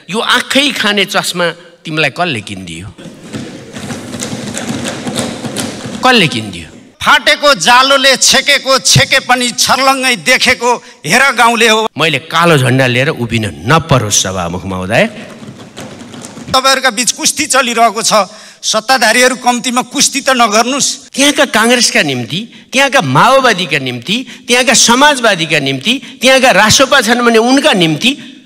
यो आँखै खाने चस्मा तिमीलाई कसले किनिदियो? कसले किनिदियो? फाटेको जालोले छेकेको छेके पनि छर्लङ्गै देखेको हेर गाउँले हो। मैले कालो झण्डा लिएर उभिन नपरोस् सभामुख महोदय। तपाईहरुका बीच कुस्ती चलिरहेको छ, सत्ताधारीहरू कम्तीमा कुस्ती त नगर्नुस्। त्यहाँका कांग्रेसका निम्ति, त्यहाँका माओवादीका निम्ति, त्यहाँका समाजवादीका निम्ति, त्यहाँका रासोपा छन् भने उनका निम्ति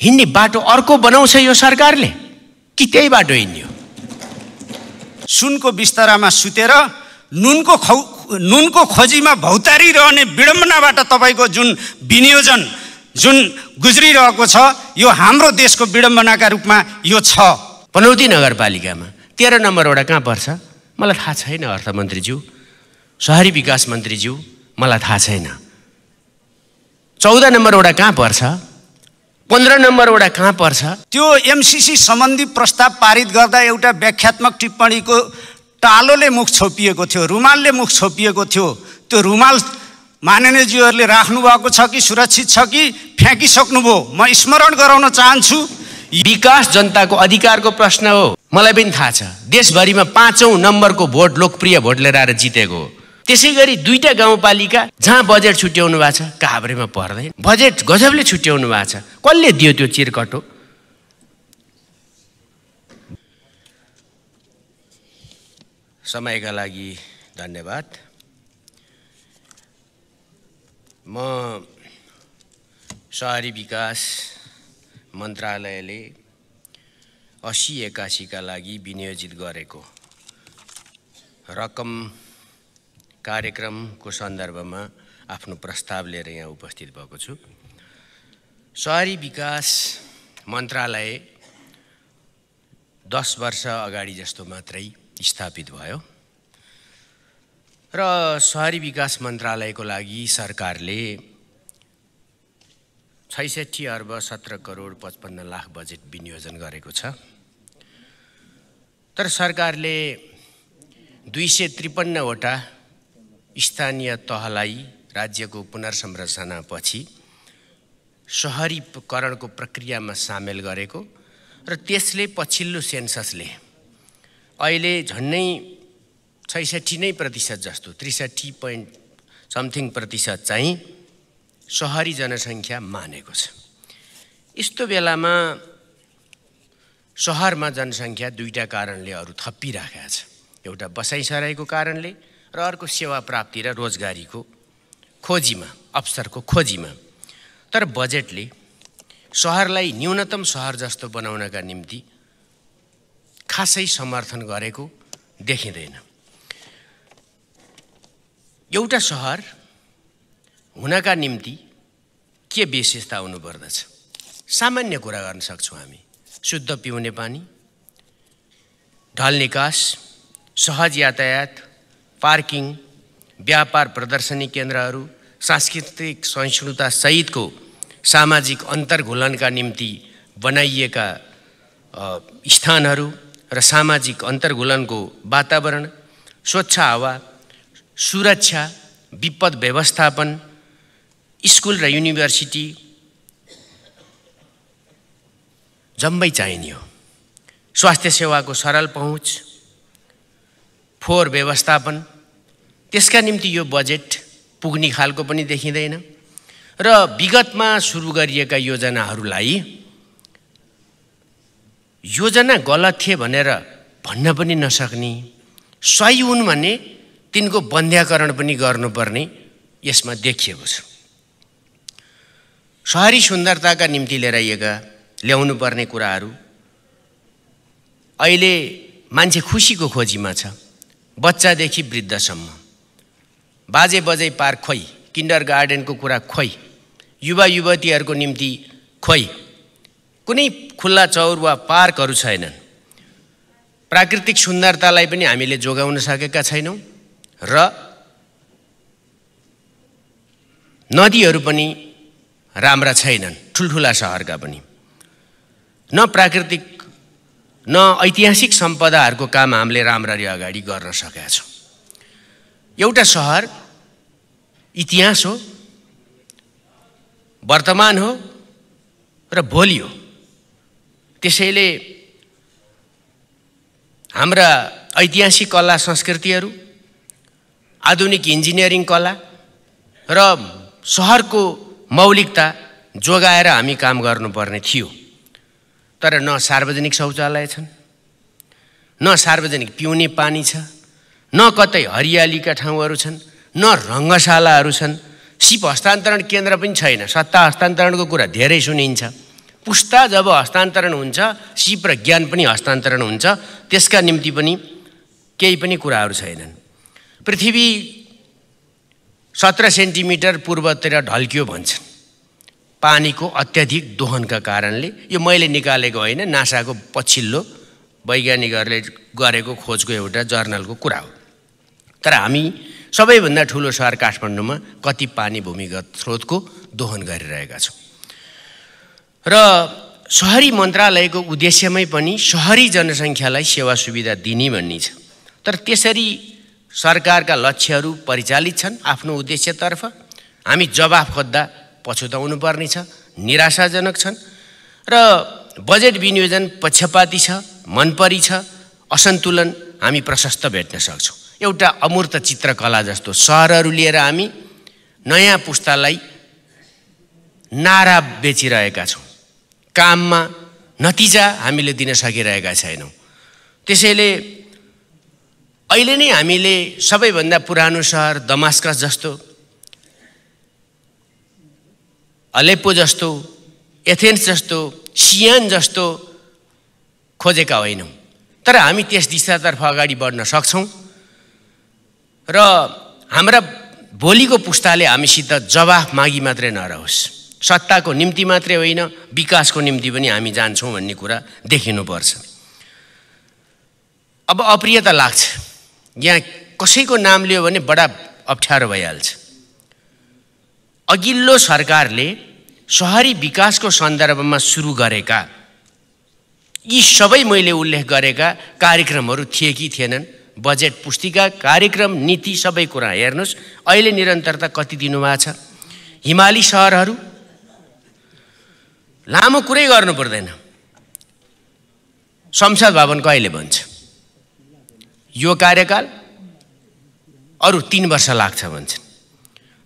हिँड्ने बाटो अर्को बनाउँछ यो सरकारले कि त्यही बाटो हिँड्यो? सुनको बिस्तरामा सुतेर नुनको खोजीमा भौतारी रहने विडम्बनाबाट तपाईको जुन विनियोजन जुन गुज्रिरहेको छ, यो हाम्रो देशको विडम्बनाका रूपमा यो छ। पनौती नगरपालिकामा 13 नम्बर वडा कहाँ पर्छ मलाई थाहा छैन अर्थमन्त्रीज्यू, शहरी विकास मन्त्रीज्यू मलाई थाहा छैन। 14 नम्बर वडा कहाँ पर्छ, 15 नम्बर वडा कहाँ पर्छ? त्यो एमसीसी सम्बन्धी प्रस्ताव पारित गर्दा एउटा व्याख्यात्मक टिप्पणीको टालोले मुख छोपिएको थियो, रुमालले मुख छोपिएको थियो। त्यो रुमाल माननीयज्यूहरूले राख्नु भएको छ कि सुरक्षित छ कि फ्याँकिसक्नुभयो? म स्मरण गराउन चाहन्छु, विकास जनताको अधिकारको प्रश्न हो। मलाई पनि थाहा छ देशभरिमा 5औं नम्बरको भोट लोकप्रिय भोट लिएर आएर जितेको हो। त्यसैगरी 2टा गाउँपालिका जहाँ बजेट छुट्याउनु भएको छ, काभ्रेमा पर्दैन। बजेट गजबले छुट्याउनु भएको छ, कसले दियो त्यो चिरकटो? समयका लागि धन्यवाद। म शहरी विकास मन्त्रालयले 80-81 का लागि विनियोजित गरेको रकम कार्यक्रमको सन्दर्भमा आफ्नो प्रस्ताव लिएर यहाँ उपस्थित भएको छु। शहरी विकास मन्त्रालय 10 वर्ष अगाडि जस्तो मात्रै स्थापित भयो र शहरी विकास मन्त्रालयको लागि सरकारले 66 अर्ब 17 करोड 55 लाख बजेट विनियोजन गरेको छ। तर सरकारले 253 वटा स्थानीय तहलाई राज्यको पुनर्संरचनापछि शहरीकरणको प्रक्रियामा सामेल गरेको र त्यसले पछिल्लो सेन्ससले अहिले झन्नै 66% जस्तो 63% चाहिँ शहरी जनसङ्ख्या मानेको छ। यस्तो बेलामा शहरमा जनसङ्ख्या 2टा कारणले अरु थपिराखेको छ। एउटा बसाइसराईको कारणले र अर्को सेवा प्राप्ति र रोजगारीको खोजीमा, अवसरको खोजीमा। तर बजेटले शहरलाई न्यूनतम शहर जस्तो बनाउनका निम्ति खासै समर्थन गरेको देखिँदैन। एउटा शहर हुनका निम्ति के विशेषता हुनुपर्दछ? सामान्य कुरा गर्न सक्छौँ हामी। शुद्ध पिउने पानी, ढल निकास, सहज यातायात, पार्किङ, व्यापार प्रदर्शनी केन्द्रहरू, सांस्कृतिक सहिष्णुता सहितको सामाजिक अन्तर्घुलनका निम्ति बनाइएका स्थानहरू र सामाजिक अन्तर्घुलनको वातावरण, स्वच्छ हावा, सुरक्षा, विपद व्यवस्थापन, स्कुल र युनिभर्सिटी जम्मै चाहिने हो। स्वास्थ्य सेवाको सरल पहुँच, फोहोर व्यवस्थापन, त्यसका निम्ति यो बजेट पुग्ने खालको पनि देखिँदैन र विगतमा सुरु गरिएका योजनाहरूलाई योजना गलत थिए भनेर भन्न पनि नसक्ने, सही हुन् भने तिनको बन्ध्याकरण पनि गर्नुपर्ने यसमा देखिएको छ। शहरी सुन्दरताका निम्ति ल्याउनु पर्ने कुराहरू अहिले मान्छे खुसीको खोजीमा छ। बच्चादेखि वृद्धसम्म, बाजे बजै पार्क खोइ, किन्डर गार्डनको कुरा खोइ, युवा युवतीहरूको निम्ति खोइ, कुनै खुल्ला चौर वा पार्कहरू छैनन्। प्राकृतिक सुन्दरतालाई पनि हामीले जोगाउन सकेका छैनौँ र नदीहरू पनि राम्रा छैनन् ठुल्ठुला सहरका पनि। न प्राकृतिक न ऐतिहासिक सम्पदाहरूको काम हामीले राम्ररी अगाडि गर्न सकेका छौँ। एउटा सहर इतिहास हो, वर्तमान हो र भोलि हो। त्यसैले हाम्रा ऐतिहासिक कला संस्कृतिहरू, आधुनिक इन्जिनियरिङ कला र सहरको मौलिकता जोगाएर हामी काम गर्नुपर्ने थियो। तर न सार्वजनिक शौचालय छन्, न सार्वजनिक पिउने पानी छ, न कतै हरियालीका ठाउँहरू छन्, न रङ्गशालाहरू छन्, सिप हस्तान्तरण केन्द्र पनि छैन। सत्ता हस्तान्तरणको कुरा धेरै सुनिन्छ। पुस्ता जब हस्तान्तरण हुन्छ, सिप र ज्ञान पनि हस्तान्तरण हुन्छ, त्यसका निम्ति पनि केही पनि कुराहरू छैनन्। पृथ्वी 17 सेन्टिमिटर पूर्वतिर ढल्कियो भन्छन् पानीको अत्याधिक दोहनका कारणले। यो मैले निकालेको होइन, नासाको पछिल्लो वैज्ञानिकहरूले गरेको खोजको एउटा जर्नलको कुरा हो। तर हामी सबैभन्दा ठुलो सहर काठमाडौँमा कति पानी भूमिगत स्रोतको दोहन गरिरहेका छौँ। र सहरी मन्त्रालयको उद्देश्यमै पनि सहरी जनसङ्ख्यालाई सेवा सुविधा दिने भन्ने छ। तर त्यसरी सरकारका लक्ष्यहरू परिचालित छन् आफ्नो उद्देश्यतर्फ। हामी जवाफ खोज्दा पछुताउनु पर्ने छ, निराशाजनक छन् र बजेट विनियोजन पक्षपाती छ, मनपरी छ, असन्तुलन हामी प्रशस्त भेट्न सक्छौँ। एउटा अमूर्त चित्रकला जस्तो सहरहरू लिएर हामी नयाँ पुस्तालाई नारा बेचिरहेका छौँ, काममा नतिजा हामीले दिन सकिरहेका छैनौँ। त्यसैले अहिले नै हामीले सबैभन्दा पुरानो सहर दमास्कस जस्तो, अलेप्पो जस्तो, एथेन्स जस्तो, सियान जस्तो खोजेका होइनौँ। तर हामी त्यस दिशातर्फ अगाडि बढ्न सक्छौँ र हाम्रा भोलिको पुस्ताले हामीसित जवाफ मागी मात्रै नरहोस्। सत्ताको निम्ति मात्रै होइन, विकासको निम्ति पनि हामी जान्छौँ भन्ने कुरा देखिनुपर्छ। अब अप्रियता लाग्छ, यहाँ कसैको नाम लियो भने बडा अप्ठ्यारो भइहाल्छ। अघिल्लो सरकारले सहरी विकासको सन्दर्भमा सुरु गरेका यी सबै मैले उल्लेख गरेका कार्यक्रमहरू थिए कि थिएनन्? बजेट पुस्तिका, कार्यक्रम, नीति, सबै कुरा हेर्नुहोस्। अहिले निरन्तरता कति दिनुभएको छ? हिमाली सहरहरू, लामो कुरै गर्नु पर्दैन। संसद भवन कहिले बन्छ? यो कार्यकाल, अरू 3 वर्ष लाग्छ भन्छन्।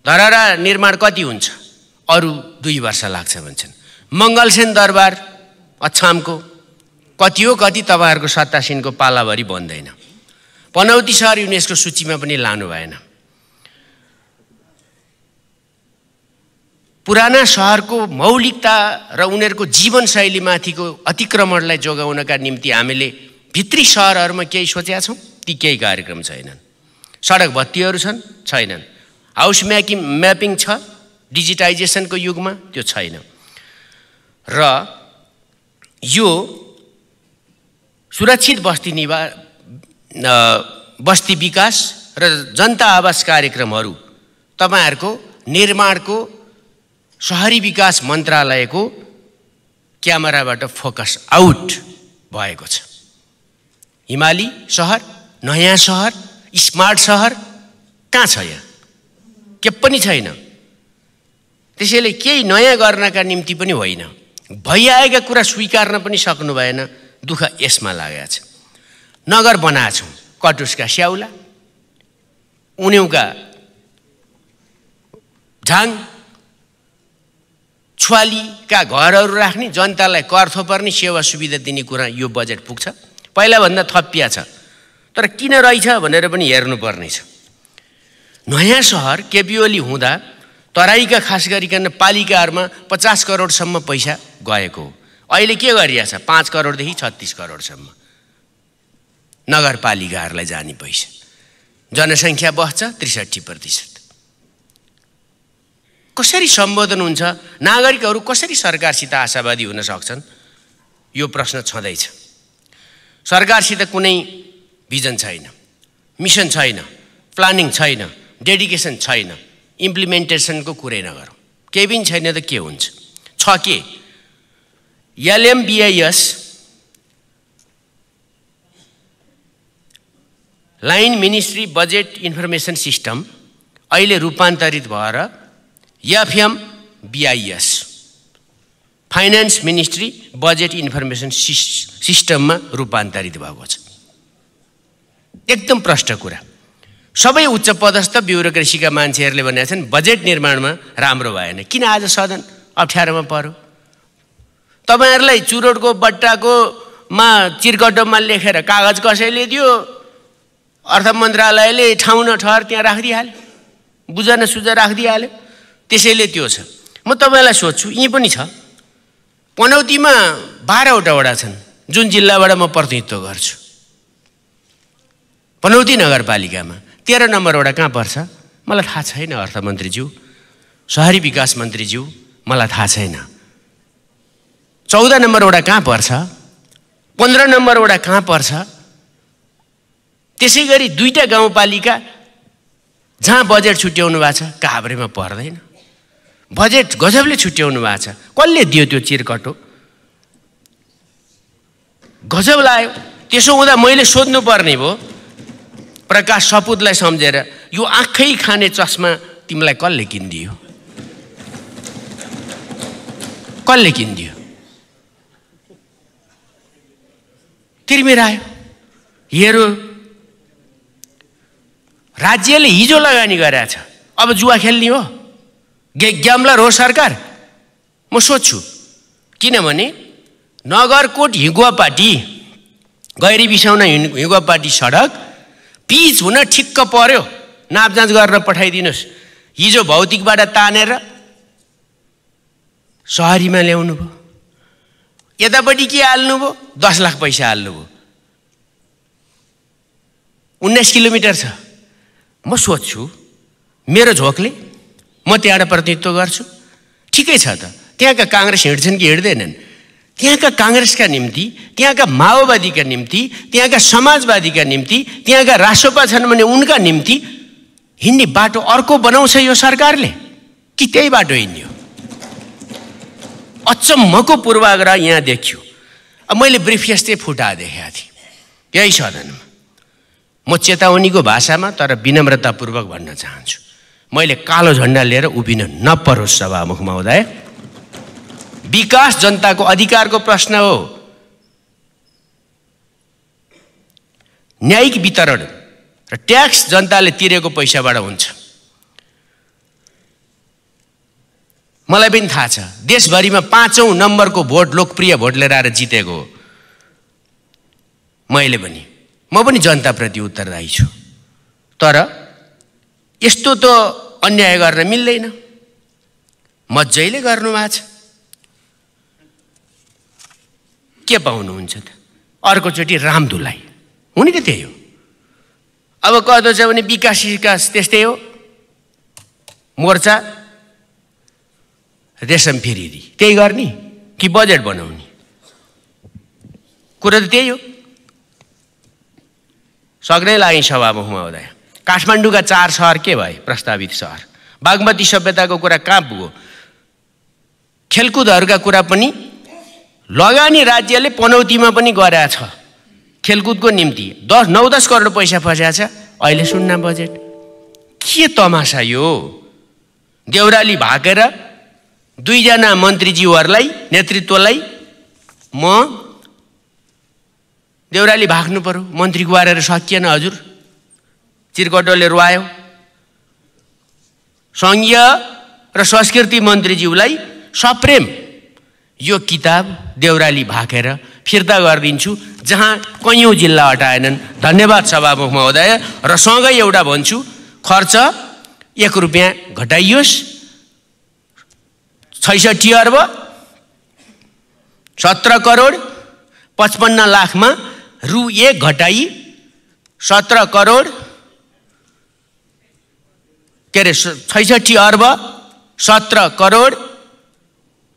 धरहरा निर्माण कति हुन्छ? अरू 2 वर्ष लाग्छ भन्छन्। मङ्गलसेन दरबार अछामको कति हो? कति तपाईँहरूको सत्तासीनको पालाभरि बन्दैन। पनौती सहर युनेस्को सूचीमा पनि लानु भएन। पुराना सहरको मौलिकता र उनीहरूको जीवनशैलीमाथिको अतिक्रमणलाई जोगाउनका निम्ति हामीले भित्री सहरहरूमा केही सोचेका छौँ? ती केही कार्यक्रम छैनन्। सडक बत्तीहरू छन्? छैनन्। हाउस म्यापिङ छ डिजिटाइजेसनको युगमा? त्यो छैन। र यो सुरक्षित बस्ती विकास र जनता आवास कार्यक्रमहरू तपाईँहरूको निर्माणको सहरी विकास मन्त्रालयको क्यामेराबाट फोकस आउट भएको छ। हिमाली सहर, नयाँ सहर, स्मार्ट सहर कहाँ छ? यहाँ के पनि छैन। त्यसैले केही नयाँ गर्नका निम्ति पनि होइन, भइआएका कुरा स्वीकार्न पनि सक्नु भएन। दुःख यसमा लागेको छ। नगर बनाएछौँ, कटुसका स्याउला, उन्युका झाङ, छुवालीका घरहरू राख्ने, जनतालाई कर थोपर्ने, सेवा सुविधा दिने कुरा यो बजेट पुग्छ? पहिलाभन्दा थपिया छ। तर किन रहेछ भनेर पनि हेर्नुपर्ने छ। नयाँ सहर केपिओली हुँदा तराईका खास गरिकन पालिकाहरूमा 50 करोडसम्म पैसा गएको हो। अहिले के गरिरहेछ? 5 करोडदेखि 36 करोडसम्म नगरपालिकाहरूलाई जाने पैसा। जनसङ्ख्या बढ्छ 63%। कसरी सम्बोधन हुन्छ? नागरिकहरू कसरी सरकारसित आशावादी हुन सक्छन्? यो प्रश्न छँदैछ। सरकारसित कुनै भिजन छैन, मिसन छैन, प्लानिङ छैन, डेडिकेसन छैन, इम्प्लिमेन्टेसनको कुरै नगरौँ। केही पनि छैन त के हुन्छ? छ के? LMBIS line ministry budget information system अहिले रूपान्तरित भएर FMBIS finance ministry budget information सिस्टममा रूपान्तरित भएको छ। एकदम प्रष्ट कुरा। सबै उच्च पदस्थ ब्युरोक्रेसीका मान्छेहरूले भनेका छन् बजेट निर्माणमा राम्रो भएन। किन आज सदन अप्ठ्यारोमा पर्यो? तपाईहरुलाई चुरोटको बट्टाकोमा चिरकटोमा लेखेर कागज कसैले दियो, अर्थ मन्त्रालयले ठाउँ न ठहर त्यहाँ राखिदिहाल्यो, बुझा न सुझा राखिदिहाल्यो, त्यसैले त्यो छ। म तपाईलाई सोध्छु, यी पनि छ पनौतीमा 12वटा वडा छन् जुन जिल्लाबाट म प्रतिनिधित्व गर्छु। पनौती नगरपालिकामा 13 नम्बर वडा कहाँ पर्छ मलाई थाहा छैन। अर्थमन्त्रीज्यू, शहरी विकास मन्त्रीज्यू, मलाई थाहा छैन। 14 नम्बर वडा कहाँ पर्छ, 15 नम्बर वडा कहाँ पर्छ। त्यसैगरी 2टा गाउँपालिका जहाँ बजेट छुट्याउनु भएको छ काभ्रेमा पर्दैन। बजेट गजबले छुट्याउनु भएको छ। कसले दियो त्यो चिरकटो? गजब लाग्यो। त्यसो हुँदा मैले सोध्नु पर्ने भयो, प्रकाश सपुतलाई सम्झेर, यो आँखै खाने चस्मा तिमीलाई कसले किनिदियो? कसले किनिदियो? तिर्मिरायो। हेरो, राज्यले हिजो लगानी गरेछ, अब जुवा खेल्ने हो? ग्याम्बलर हो सरकार? म सोध्छु। किनभने नगरकोट हिगुवापाटी गैरी बिसाउन हिगुवापाटी सडक पिच हुन ठिक्क पर्यो, नापजाँच गर्न पठाइदिनुस्। हिजो भौतिकबाट तानेर सहरीमा ल्याउनु भयो। यतापट्टि के हाल्नुभयो? 10 लाख पैसा हाल्नुभयो। 19 किलोमिटर छ। म सोध्छु, मेरो झोकले म त्यहाँबाट प्रतिनिधित्व गर्छु, ठिकै छ त। त्यहाँका काङ्ग्रेस हिँड्छन् कि हिँड्दैनन्? त्यहाँका काङ्ग्रेसका निम्ति, त्यहाँका माओवादीका निम्ति, त्यहाँका समाजवादीका निम्ति, त्यहाँका रासोपा छन् भने उनका निम्ति हिँड्ने बाटो अर्को बनाउँछ यो सरकारले कि त्यही बाटो हिँड्यो? अचम्मको पूर्वाग्रह यहाँ देखियो। अब मैले ब्रिफ यस्तै फुटा देखेको थिएँ यही सदनमा। म चेतावनीको भाषामा तर विनम्रतापूर्वक भन्न चाहन्छु, मैले कालो झण्डा लिएर उभिन नपरोस् सभामुख महोदय। विकास जनताको अधिकारको प्रश्न हो। न्यायिक वितरण र ट्याक्स जनताले तिरेको पैसाबाट हुन्छ। मलाई पनि थाहा छ, देशभरिमा 5औं नम्बरको भोट, लोकप्रिय भोट लिएर आएर जितेको हो। म पनि जनताप्रति उत्तरदायी छु। तर यस्तो त अन्याय गर्न मिल्दैन। मज्जैले गर्नुभएको छ। के पाउनुहुन्छ त? अर्कोचोटि रामधुलाई हुने त त्यही हो। अब कस्तो छ भने विकास त्यस्तै हो। मोर्चा रेशम फेरिदी त्यही गर्ने कि बजेट बनाउने? कुरा त त्यही हो। सक्नै लागि सभामुख महोदय। काठमाडौँका 4 सहर के भए? प्रस्तावित सहर। बागमती सभ्यताको कुरा कहाँ पुग्यो? खेलकुदहरूका कुरा पनि लगानी राज्यले पनौतीमा पनि गरेछ। खेलकुदको निम्ति 9-10 करोड पैसा फस्या छ। अहिले सुन्न बजेट के तमासा यो? देउराली भागेर 2 जना मन्त्रीज्यूहरूलाई नेतृत्वलाई म देउराली भाग्नु पर्यो, मन्त्री गुहारेर सकिएन हजुर, चिरकटोले रुवायो। संघीय र संस्कृति मन्त्रीज्यूलाई सप्रेम यो किताब देउराली भागेर फिर्ता गरिदिन्छु, जहाँ कैयौं जिल्ला हटाएनन्। धन्यवाद सभामुख महोदय। र सँगै एउटा भन्छु, खर्च 1 रुपैयाँ घटाइयोस्। 66 अर्ब 17 करोड 55 लाखमा रु 1 घटाई 17 करोड 66 अर्ब 17 करोड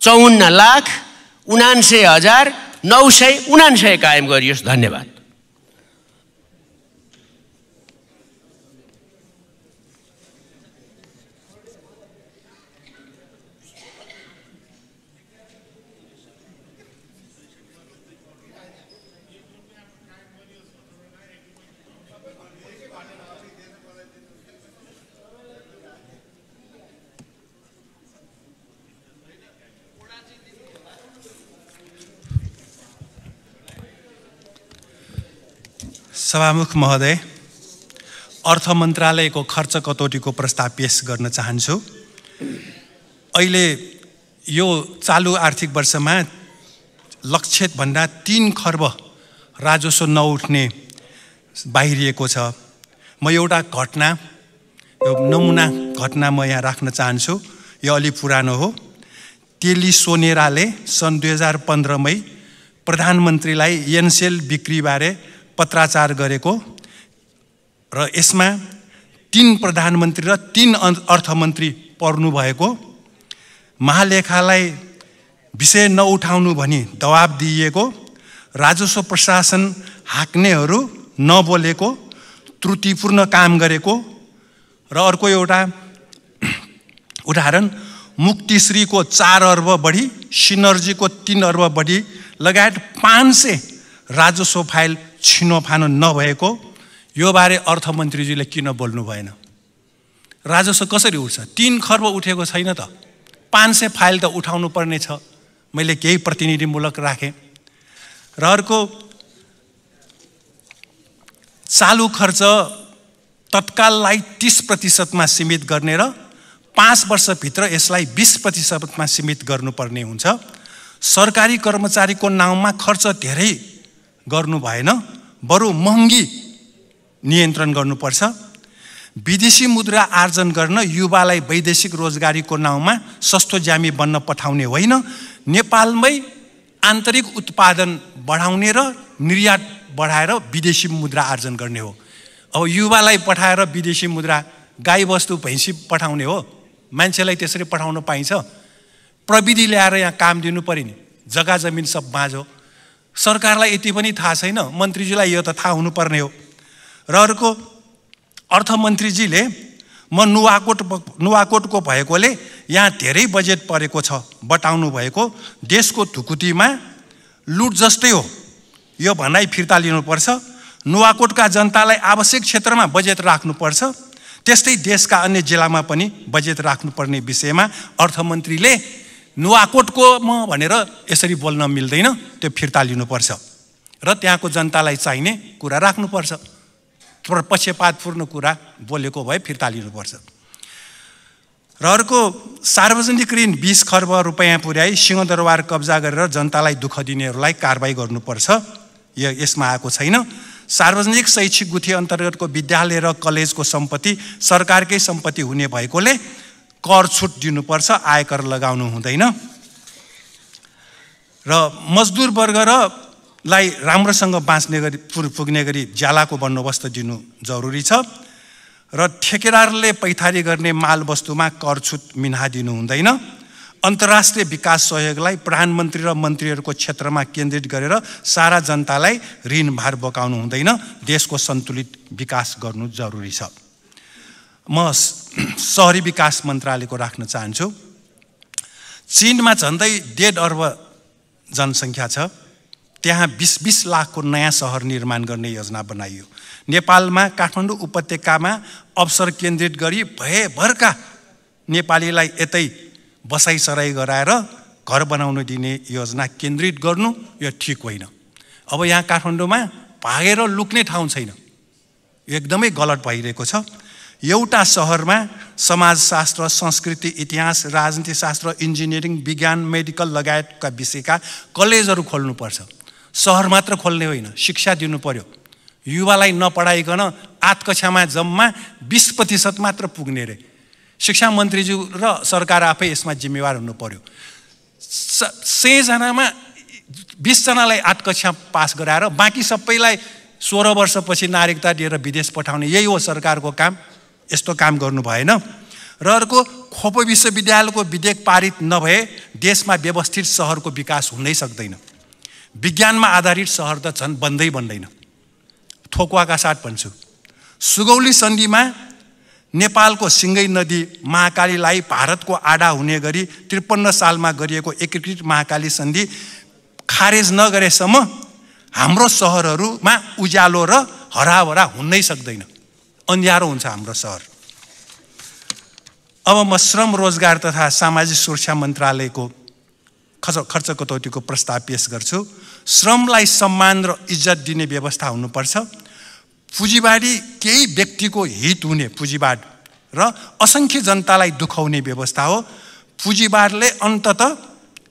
54 लाख 79,979 कायम गरियोस्। धन्यवाद। सभामुख महोदय, अर्थ मन्त्रालयको खर्च कटौतीको प्रस्ताव पेश गर्न चाहन्छु। अहिले यो चालु आर्थिक वर्षमा लक्षित भन्दा 3 खर्ब राजस्व नउठ्ने बाहिरिएको छ। म एउटा घटना, नमुना घटना म यहाँ राख्न चाहन्छु। यो अलि पुरानो हो। तेली सोनेराले सन् 2015 मै प्रधानमन्त्रीलाई एनसेल बिक्रीबारे पत्राचार गरेको र यसमा 3 प्रधानमन्त्री र 3 अर्थमन्त्री पर्नु भएको, महालेखालाई विषय नउठाउनु भनी दबाब दिइएको, राजस्व प्रशासन हाक्नेहरू नबोलेको, त्रुटिपूर्ण काम गरेको र अर्को एउटा उदाहरण मुक्तिश्रीको 4 अर्ब बढी, सिनर्जीको 3 अर्ब बढी लगायत 500 राजस्व फाइल छिनोफानो नभएको। यो बारे अर्थमन्त्रीजीले किन बोल्नु भएन? राजस्व कसरी उठ्छ? 3 खर्ब उठेको छैन त, 500 फाइल त उठाउनु पर्ने छ। मैले केही प्रतिनिधिमूलक राखेँ। र अर्को, चालु खर्च तत्काललाई 30% सीमित गर्ने र 5 वर्षभित्र यसलाई 20% सीमित गर्नुपर्ने हुन्छ। सरकारी कर्मचारीको नाउँमा खर्च धेरै गर्नु भएन, बरु महँगी नियन्त्रण गर्नुपर्छ। विदेशी मुद्रा आर्जन गर्न युवालाई वैदेशिक रोजगारीको नाउँमा सस्तो ज्यामी बन्न पठाउने होइन, नेपालमै आन्तरिक उत्पादन बढाउने र निर्यात बढाएर विदेशी मुद्रा आर्जन गर्ने हो। अब युवालाई पठाएर विदेशी मुद्रा, गाई बस्तु भैँसी पठाउने हो? मान्छेलाई त्यसरी पठाउन पाइन्छ? प्रविधि ल्याएर यहाँ काम दिनु पर्यो नि। जग्गा जमिन सब बाँझो। सरकारलाई यति पनि थाहा छैन, मन्त्रीजीलाई यो त थाहा हुनुपर्ने हो। र अर्को, अर्थमन्त्रीजीले म नुवाकोटको भएकोले यहाँ धेरै बजेट परेको छ बताउनु भएको, देशको ढुकुटीमा लुट जस्तै हो, यो भनाइ फिर्ता लिनुपर्छ। नुवाकोटका जनतालाई आवश्यक क्षेत्रमा बजेट राख्नुपर्छ, त्यस्तै देशका अन्य जिल्लामा पनि बजेट राख्नुपर्ने विषयमा अर्थमन्त्रीले नुवाकोटको म भनेर यसरी बोल्न मिल्दैन, त्यो फिर्ता लिनुपर्छ र त्यहाँको जनतालाई चाहिने कुरा राख्नुपर्छ। पक्षपातपूर्ण कुरा बोलेको भए फिर्ता लिनुपर्छ। र अर्को, सार्वजनिक ऋण 20 खर्ब रुपैयाँ पुर्याई सिंहदरबार कब्जा गरेर जनतालाई दुःख दिनेहरूलाई कारबाही गर्नुपर्छ। यसमा आएको छैन। सार्वजनिक शैक्षिक गुठी अन्तर्गतको विद्यालय र कलेजको सम्पत्ति सरकारकै सम्पत्ति हुने भएकोले कर छुट दिनुपर्छ, आयकर लगाउनु हुँदैन। र मजदुर वर्ग र लाई राम्रोसँग बाँच्ने गरी पुग्ने गरी ज्यालाको बन्दोबस्त दिनु जरुरी छ। र ठेकेदारले पैठारी गर्ने माल वस्तुमा कर छुट मिन्हा दिनु हुँदैन। अन्तर्राष्ट्रिय विकास सहयोगलाई प्रधानमन्त्री र मन्त्रीहरूको क्षेत्रमा केन्द्रित गरेर सारा जनतालाई ऋण भार बोकाउनु हुँदैन। देशको सन्तुलित विकास गर्नु जरुरी छ। म शहरी विकास मन्त्रालयको राख्न चाहन्छु। चीनमा झन्डै 1.5 अर्ब जनसङ्ख्या छ। त्यहाँ 20-20 लाखको नयाँ सहर निर्माण गर्ने योजना बनाइयो। नेपालमा काठमाडौँ उपत्यकामा अवसर केन्द्रित गरी भएभरका नेपालीलाई यतै बसाइसराई गराएर घर बनाउन दिने योजना केन्द्रित गर्नु यो ठिक होइन। अब यहाँ काठमाडौँमा भागेर लुक्ने ठाउँ छैन, एकदमै गलत भइरहेको छ। एउटा शहरमा समाजशास्त्र, संस्कृति, इतिहास, राजनीति शास्त्र, इन्जिनियरिङ, विज्ञान, मेडिकल लगायतका विषयका कलेजहरू खोल्नुपर्छ। सहर मात्र खोल्ने होइन, शिक्षा दिनु पर्यो। युवालाई नपढाइकन 8 कक्षामा जम्मा 20% मात्र पुग्ने रे। शिक्षा मन्त्रीज्यू र सरकार आफै यसमा जिम्मेवार हुनु पर्यो। 100 जनामा 20 जनालाई 8 कक्षा पास गराएर बाँकी सबैलाई 16 वर्षपछि नागरिकता दिएर विदेश पठाउने, यही हो सरकारको काम। यस्तो काम गर्नु भएन। र अर्को, खोपो विश्वविद्यालयको विधेयक पारित नभए देशमा व्यवस्थित सहरको विकास हुनै सक्दैन। विज्ञानमा आधारित सहर त झन् बन्दैन। ठोकुवाका साथ भन्छु, सुगौली सन्धिमा नेपालको सिङ्गै नदी महाकालीलाई भारतको आधा हुने गरी 53 सालमा गरिएको एकीकृत महाकाली सन्धि खारेज नगरेसम्म हाम्रो सहरहरूमा उज्यालो र हराभरा हुनै सक्दैन, अन्ध्यारो हुन्छ हाम्रो सहर। अब म श्रम, रोजगार तथा सामाजिक सुरक्षा मन्त्रालयको खर्च कटौतीको प्रस्ताव पेश गर्छु। श्रमलाई सम्मान र इज्जत दिने व्यवस्था हुनुपर्छ। पुँजीवादी केही व्यक्तिको हित हुने पुँजीवाद र असङ्ख्य जनतालाई दुखाउने व्यवस्था हो। पुँजीवादले अन्ततः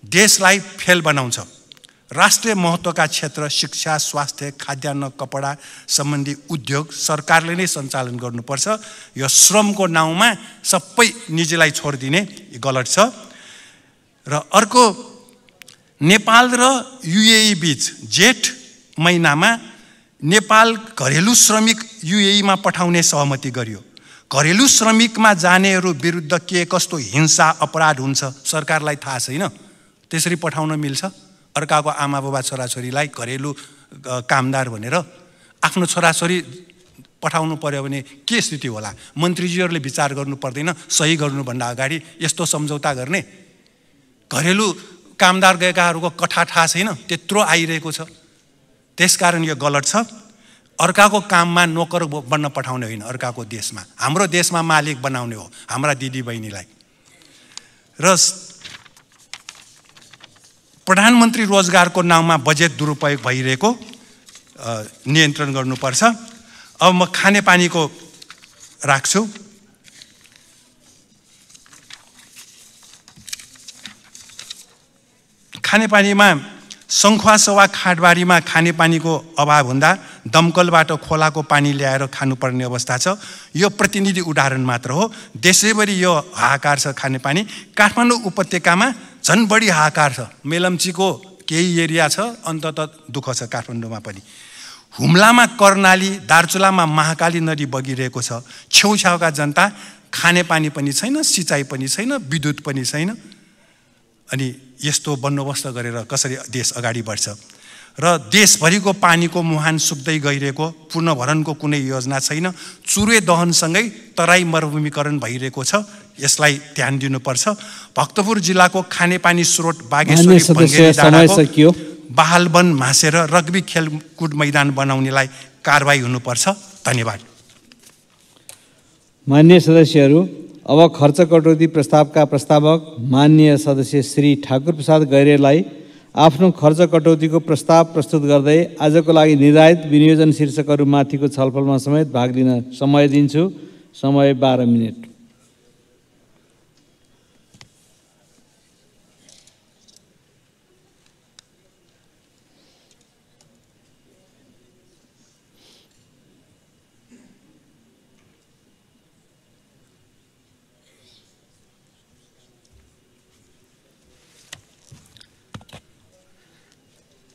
देशलाई फेल बनाउँछ। राष्ट्रिय महत्त्वका क्षेत्र शिक्षा, स्वास्थ्य, खाद्यान्न, कपडा सम्बन्धी उद्योग सरकारले नै सञ्चालन गर्नुपर्छ। यो श्रमको नाउँमा सबै निजीलाई छोडिदिने गलत छ। र अर्को, नेपाल र युएई बीच जेठ महिनामा नेपाल घरेलु श्रमिक युएईमा पठाउने सहमति गरियो। घरेलु श्रमिकमा जानेहरू विरुद्ध के कस्तो हिंसा अपराध हुन्छ सरकारलाई थाहा छैन। त्यसरी पठाउन मिल्छ? अर्काको आमा बुबा छोराछोरीलाई घरेलु कामदार भनेर आफ्नो छोराछोरी पठाउनु पर्यो भने के स्थिति होला? मन्त्रीजीहरूले विचार गर्नु पर्दैन सही गर्नुभन्दा अगाडि यस्तो सम्झौता गर्ने? घरेलु कामदार गएकाहरूको कथा थाहा छैन, त्यत्रो आइरहेको छ। त्यसकारण यो गलत छ। अर्काको काममा नोकर बन्न पठाउने होइन, अर्काको देशमा, हाम्रो देशमा मालिक बनाउने हो हाम्रा दिदीबहिनीलाई। र प्रधानमन्त्री रोजगारको नाउँमा बजेट दुरुपयोग भइरहेको नियन्त्रण गर्नुपर्छ। अब म खानेपानीको राख्छु। खानेपानीमा सङ्खुवासवा खाटबारीमा खानेपानीको अभाव हुँदा दमकलबाट खोलाको पानी ल्याएर खानुपर्ने अवस्था छ। यो प्रतिनिधि उदाहरण मात्र हो, देशैभरि यो हाहाकार छ खानेपानी। काठमाडौँ उपत्यकामा झन् बढी हाहाकार छ। मेलम्चीको केही एरिया छ, अन्तत दुःख छ काठमाडौँमा पनि। हुम्लामा कर्णाली, दार्चुलामा महाकाली नदी बगिरहेको छ। छेउछाउका जनता खानेपानी पनि छैन, सिँचाइ पनि छैन, विद्युत पनि छैन। अनि यस्तो बन्दोबस्त गरेर कसरी देश अगाडि बढ्छ? र देशभरिको पानीको मुहान सुक्दै गइरहेको, पुनर्भरणको कुनै योजना छैन। चुरे दहनसँगै तराई मरुभूमिकरण भइरहेको छ, यसलाई ध्यान दिनुपर्छ। भक्तपुर जिल्लाको खानेपानी स्रोत बागेश्वरी बङ्गेरी डाँडाको बहालवन मासेर रग्बी खेलकुद मैदान बनाउनेलाई कारबाही हुनुपर्छ। धन्यवाद। मान्य सदस्यहरू, अब खर्च कटौती प्रस्तावका प्रस्तावक माननीय सदस्य श्री ठाकुर प्रसाद गैरेलाई आफ्नो खर्च कटौतीको प्रस्ताव प्रस्तुत गर्दै आजको लागि निर्धारित विनियोजन शीर्षकहरू माथिको छलफलमा समेत भाग लिन समय दिन्छु। समय 12 मिनेट।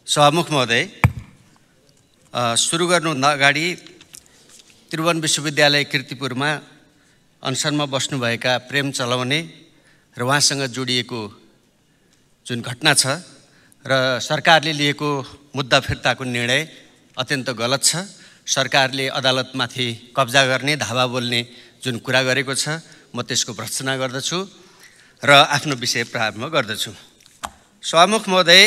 सभामुख महोदय, सुरु गर्नु अगाडि त्रिभुवन विश्वविद्यालय कीर्तिपुरमा अनसनमा बस्नुभएका प्रेम चलाउने र उहाँसँग जोडिएको जुन घटना छ र सरकारले लिएको मुद्दा फिर्ताको निर्णय अत्यन्त गलत छ। सरकारले अदालतमाथि कब्जा गर्ने, धावा बोल्ने जुन कुरा गरेको छ, म त्यसको भर्त्सना गर्दछु र आफ्नो विषय प्रारम्भ गर्दछु। सभामुख महोदय,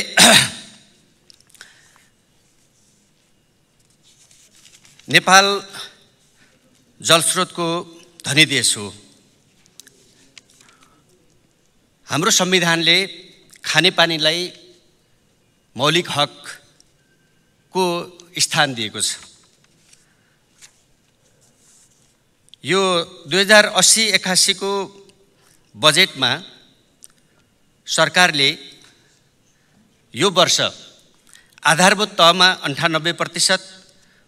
नेपाल जलस्रोतको धनी देश हो। हाम्रो संविधानले खानेपानीलाई मौलिक हकको स्थान दिएको छ। यो 2080-81 को बजेटमा सरकारले यो वर्ष आधारभूत तहमा 98%,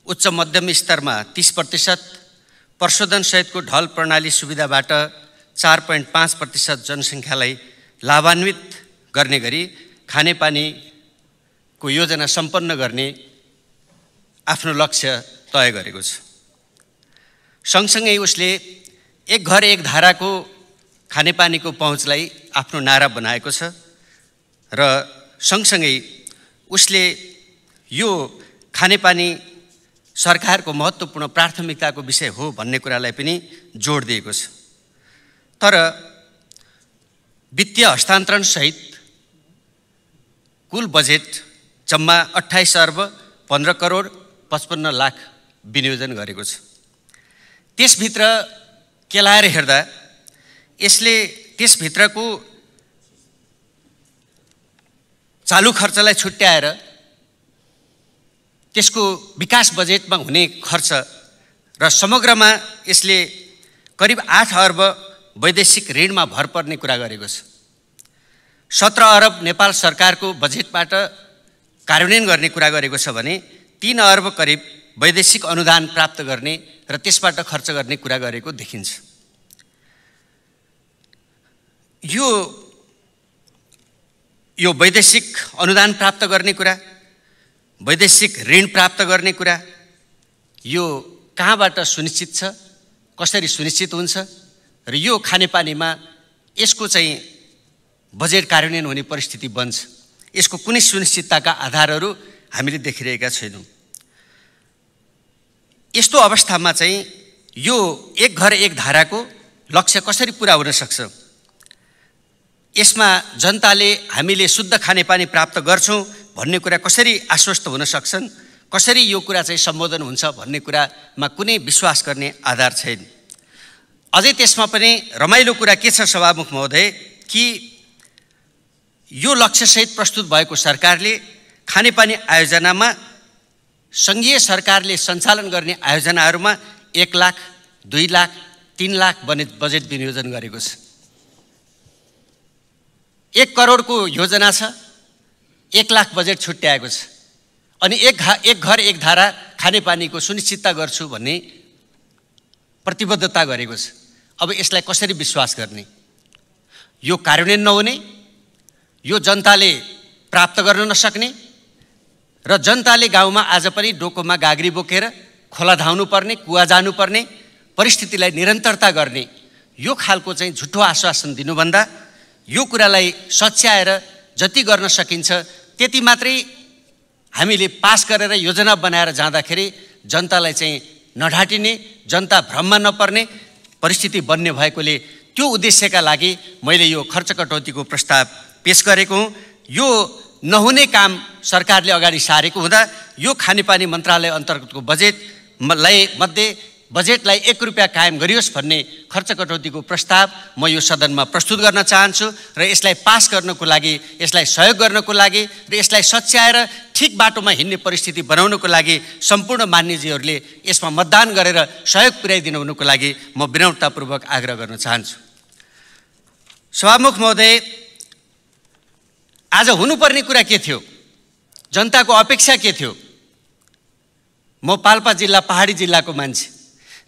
उच्च मध्यम स्तरमा 30%, प्रशोधन सहितको ढल प्रणाली सुविधाबाट 4.5% जनसङ्ख्यालाई लाभान्वित गर्ने गरी खानेपानीको योजना सम्पन्न गर्ने आफ्नो लक्ष्य तय गरेको छ। सँगसँगै उसले एक घर एक धाराको खानेपानीको पहुँचलाई आफ्नो नारा बनाएको छ र सँगसँगै उसले यो खानेपानी सरकारको महत्त्वपूर्ण प्राथमिकताको विषय हो भन्ने कुरालाई पनि जोड दिएको छ। तर वित्तीय हस्तान्तरण सहित कुल बजेट जम्मा 28 अर्ब 15 करोड 55 लाख विनियोजन गरेको छ। त्यसभित्र केलाएर हेर्दा यसले त्यसभित्रको चालु खर्चलाई छुट्याएर त्यसको विकास बजेटमा हुने खर्च र समग्रमा यसले करिब 8 अर्ब वैदेशिक ऋणमा भर पर्ने कुरा गरेको छ। 17 अरब नेपाल सरकारको बजेटबाट कार्यान्वयन गर्ने कुरा गरेको छ भने 3 अर्ब करिब वैदेशिक अनुदान प्राप्त गर्ने र त्यसबाट खर्च गर्ने कुरा गरेको देखिन्छ। यो वैदेशिक अनुदान प्राप्त गर्ने कुरा, वैदेशिक ऋण प्राप्त गर्ने कुरा यो कहाँबाट सुनिश्चित छ, कसरी सुनिश्चित हुन्छ र यो खानेपानीमा यसको चाहिँ बजेट कार्यान्वयन हुने परिस्थिति बन्छ, यसको कुनै सुनिश्चितताका आधारहरू हामीले देखिरहेका छैनौँ। यस्तो अवस्थामा चाहिँ यो एक घर एक धाराको लक्ष्य कसरी पुरा हुन सक्छ? यसमा जनताले हामीले शुद्ध खानेपानी प्राप्त गर्छौँ भन्ने कुरा कसरी आश्वस्त हुन सक्छन्, कसरी यो कुरा चाहिँ सम्बोधन हुन्छ भन्ने कुरामा कुनै विश्वास गर्ने आधार छैन। अझै त्यसमा पनि रमाइलो कुरा के छ सभामुख महोदय, कि यो लक्ष्यसहित प्रस्तुत भएको सरकारले खानेपानी आयोजनामा सङ्घीय सरकारले सञ्चालन गर्ने आयोजनाहरूमा 1 लाख, 2 लाख, 3 लाख बजेट विनियोजन गरेको छ। 1 करोडको योजना छ, 1 लाख बजेट छुट्याएको छ, अनि एक घर एक धारा खानेपानीको सुनिश्चितता गर्छु भन्ने प्रतिबद्धता गरेको छ। अब यसलाई कसरी विश्वास गर्ने? यो कार्यान्वयन नहुने, यो जनताले प्राप्त गर्न नसक्ने र जनताले गाउँमा आज पनि डोकोमा गाग्री बोकेर खोला धाउनु पर्ने, कुवा जानुपर्ने परिस्थितिलाई निरन्तरता गर्ने यो खालको चाहिँ झुठो आश्वासन दिनुभन्दा यो कुरालाई सच्याएर जति गर्न सकिन्छ त्यति मात्रै हामीले पास गरेर योजना बनाएर जाँदाखेरि जनतालाई चाहिँ नढाटिने, जनता भ्रममा नपर्ने परिस्थिति बन्ने भएकोले त्यो उद्देश्यका लागि मैले यो खर्च कटौतीको प्रस्ताव पेश गरेको हुँ। यो नहुने काम सरकारले अगाडि सारेको हुँदा यो खानेपानी मन्त्रालय अन्तर्गतको बजेटलाई 1 रुपियाँ कायम गरियोस् भन्ने खर्च कटौतीको प्रस्ताव म यो सदनमा प्रस्तुत गर्न चाहन्छु र यसलाई पास गर्नको लागि, यसलाई सहयोग गर्नको लागि र यसलाई सच्याएर ठिक बाटोमा हिँड्ने परिस्थिति बनाउनको लागि सम्पूर्ण मान्यजीहरूले यसमा मतदान गरेर सहयोग पुर्याइदिनुको लागि म विनम्रतापूर्वक आग्रह गर्न चाहन्छु। सभामुख महोदय, आज हुनुपर्ने कुरा के थियो? जनताको अपेक्षा के थियो? म पाल्पा जिल्ला पहाडी जिल्लाको मान्छे,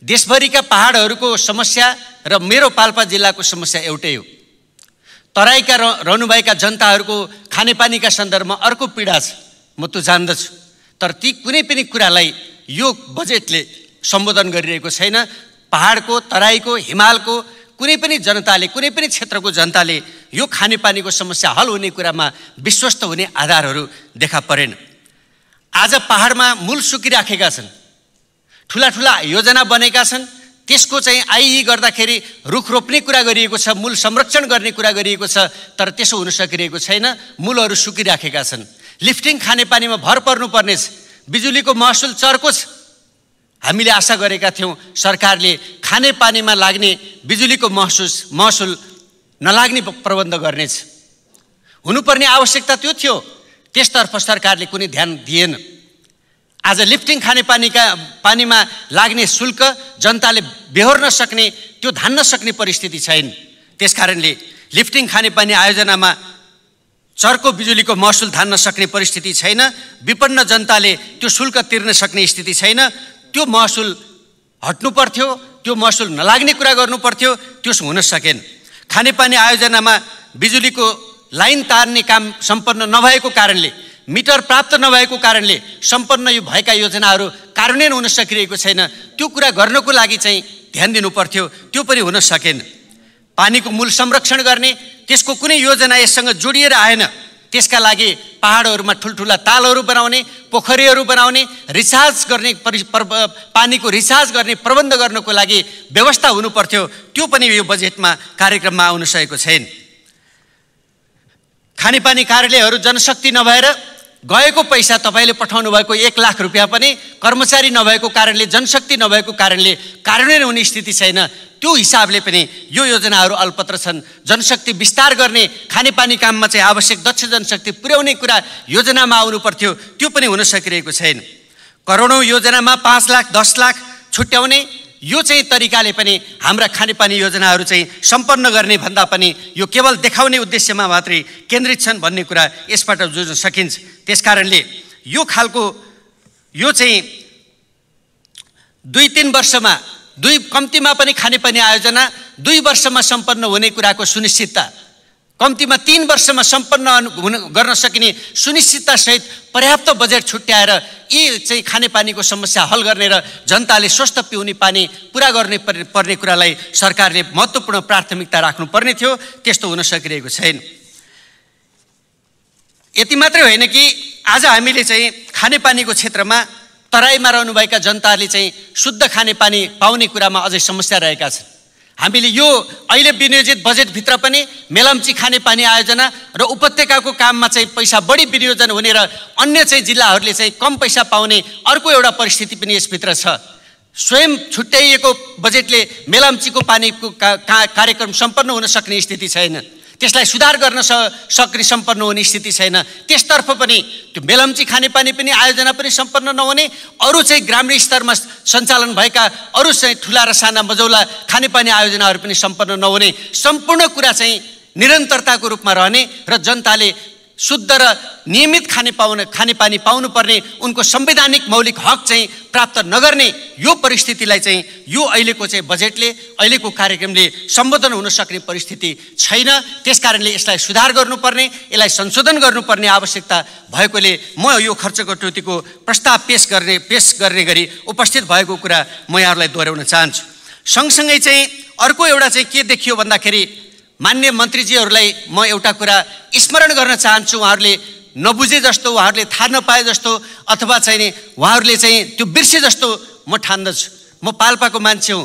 देशभरिका पहाडहरूको समस्या र मेरो पाल्पा जिल्लाको समस्या एउटै हो। तराईका रहनुभएका जनताहरूको खानेपानीका सन्दर्भमा अर्को पीडा छ, म त्यो जान्दछु, तर ती कुनै पनि कुरालाई यो बजेटले सम्बोधन गरिरहेको छैन। पहाडको, तराईको, हिमालको कुनै पनि जनताले, कुनै पनि क्षेत्रको जनताले यो खानेपानीको समस्या हल हुने कुरामा विश्वस्त हुने आधारहरू देखा परेन। आज पहाडमा मूल सुकिराखेका छन्, ठुला ठुला योजना बनेका छन्, त्यसको चाहिँ आइई गर्दाखेरि रुख रोप्ने कुरा गरिएको छ, मूल संरक्षण गर्ने कुरा गरिएको छ, तर त्यसो हुन सकिरहेको छैन। मूलहरू सुकिराखेका छन्। लिफ्टिङ खानेपानीमा भर पर्नुपर्नेछ, बिजुलीको महसुल चर्को छ। हामीले आशा गरेका थियौँ सरकारले खानेपानीमा लाग्ने बिजुलीको महसुल नलाग्ने प्रबन्ध गर्नेछ। हुनुपर्ने आवश्यकता त्यो थियो, त्यसतर्फ सरकारले कुनै ध्यान दिएन। आज लिफ्टिङ पानीमा लाग्ने शुल्क जनताले बेहोर्न सक्ने, त्यो धान्न सक्ने परिस्थिति छैन। त्यसकारणले लिफ्टिङ खानेपानी आयोजनामा चर्को बिजुलीको महसुल धान्न सक्ने परिस्थिति छैन। विपन्न जनताले त्यो शुल्क तिर्न सक्ने स्थिति छैन। त्यो महसुल हट्नु पर्थ्यो, त्यो महसुल नलाग्ने कुरा गर्नु पर्थ्यो, त्यो हुन सकेन। खानेपानी आयोजनामा बिजुलीको लाइन तार्ने काम सम्पन्न नभएको कारणले, मिटर प्राप्त नभएको कारणले सम्पन्न यो भएका योजनाहरू कार्यान्वयन हुन सकिरहेको छैन। त्यो कुरा गर्नको लागि चाहिँ ध्यान दिनु पर्थ्यो, त्यो पनि हुन सकेन। पानीको मूल संरक्षण गर्ने त्यसको कुनै योजना यससँग जोडिएर आएन। त्यसका लागि पहाडहरूमा ठुल्ठुला तालहरू बनाउने, पोखरीहरू बनाउने, रिचार्ज गर्ने, पानीको रिचार्ज गर्ने प्रबन्ध गर्नको लागि व्यवस्था हुनु पर्थ्यो, त्यो पनि यो बजेटमा कार्यक्रममा आउन सकेको छैन। खानेपानी कार्यालयहरू जनशक्ति नभएर गएको पैसा तपाईँले पठाउनु भएको 1 लाख रुपियाँ पनि कर्मचारी नभएको कारणले, जनशक्ति नभएको कारणले कार्यान्वयन हुने स्थिति छैन। त्यो हिसाबले पनि यो योजनाहरू अल्पत्र छन्। जनशक्ति विस्तार गर्ने, खानेपानी काममा चाहिँ आवश्यक दक्ष जनशक्ति पुर्याउने कुरा योजनामा आउनु पर्थ्यो, त्यो पनि हुन सकिरहेको छैन। करोडौँ योजनामा 5 लाख, 10 लाख छुट्याउने यो चाहिँ तरिकाले पनि हाम्रा खानेपानी योजनाहरू चाहिँ सम्पन्न गर्ने भन्दा पनि यो केवल देखाउने उद्देश्यमा मात्रै केन्द्रित छन् भन्ने कुरा यसबाट बुझ्न सकिन्छ। त्यसकारणले यो खालको यो चाहिँ 2-3 वर्षमा कम्तीमा पनि खानेपानी आयोजना 2 वर्षमा सम्पन्न हुने कुराको सुनिश्चितता, कम्तीमा 3 वर्षमा सम्पन्न गर्न सकिने सुनिश्चितता सहित पर्याप्त बजेट छुट्याएर यी चाहिँ खानेपानीको समस्या हल गर्ने र जनताले स्वस्थ पिउने पानी पुरा गर्ने पर्ने कुरालाई सरकारले महत्त्वपूर्ण प्राथमिकता राख्नुपर्ने थियो। त्यस्तो हुन सकिरहेको छैन। यति मात्रै होइन कि आज हामीले चाहिँ खानेपानीको क्षेत्रमा तराईमा रहनुभएका जनताले चाहिँ शुद्ध खानेपानी पाउने कुरामा अझै समस्या रहेका छन्। हामीले यो अहिले विनियोजित बजेटभित्र पनि मेलम्ची खानेपानी आयोजना र उपत्यकाको काममा चाहिँ पैसा बढी विनियोजन हुने र अन्य चाहिँ जिल्लाहरूले चाहिँ कम पैसा पाउने अर्को एउटा परिस्थिति पनि यसभित्र छ। स्वयं छुट्याइएको बजेटले मेलम्चीको पानीको कार्यक्रम सम्पन्न हुन सक्ने स्थिति छैन, त्यसलाई सुधार गर्न सक्ने सम्पन्न हुने स्थिति छैन। त्यसतर्फ पनि त्यो मेलम्ची खानेपानी पनि आयोजना पनि सम्पन्न नहुने, अरू चाहिँ ग्रामीण स्तरमा सञ्चालन भएका अरू चाहिँ ठुला र साना मजौला खानेपानी आयोजनाहरू पनि सम्पन्न नहुने, सम्पूर्ण कुरा चाहिँ निरन्तरताको रूपमा रहने र जनताले शुद्ध र नियमित खानेपानी पाउनुपर्ने उनको संवैधानिक मौलिक हक चाहिँ प्राप्त नगर्ने यो परिस्थितिलाई चाहिँ यो अहिलेको चाहिँ बजेटले अहिलेको कार्यक्रमले सम्बोधन हुन सक्ने परिस्थिति छैन। त्यसकारणले यसलाई सुधार गर्नुपर्ने, यसलाई संशोधन गर्नुपर्ने आवश्यकता भएकोले म यो खर्च कटौतीको प्रस्ताव पेश गर्ने गरी उपस्थित भएको कुरा म यहाँहरूलाई दोहोऱ्याउन चाहन्छु। सँगसँगै चाहिँ अर्को एउटा चाहिँ के देखियो भन्दाखेरि मान्य मन्त्रीजीहरूलाई म एउटा कुरा स्मरण गर्न चाहन्छु। उहाँहरूले नबुझे जस्तो, उहाँहरूले थाहा नपाए जस्तो अथवा चाहिँ नि उहाँहरूले चाहिँ त्यो बिर्से जस्तो म ठान्दछु। म पाल्पाको मान्छे हुँ,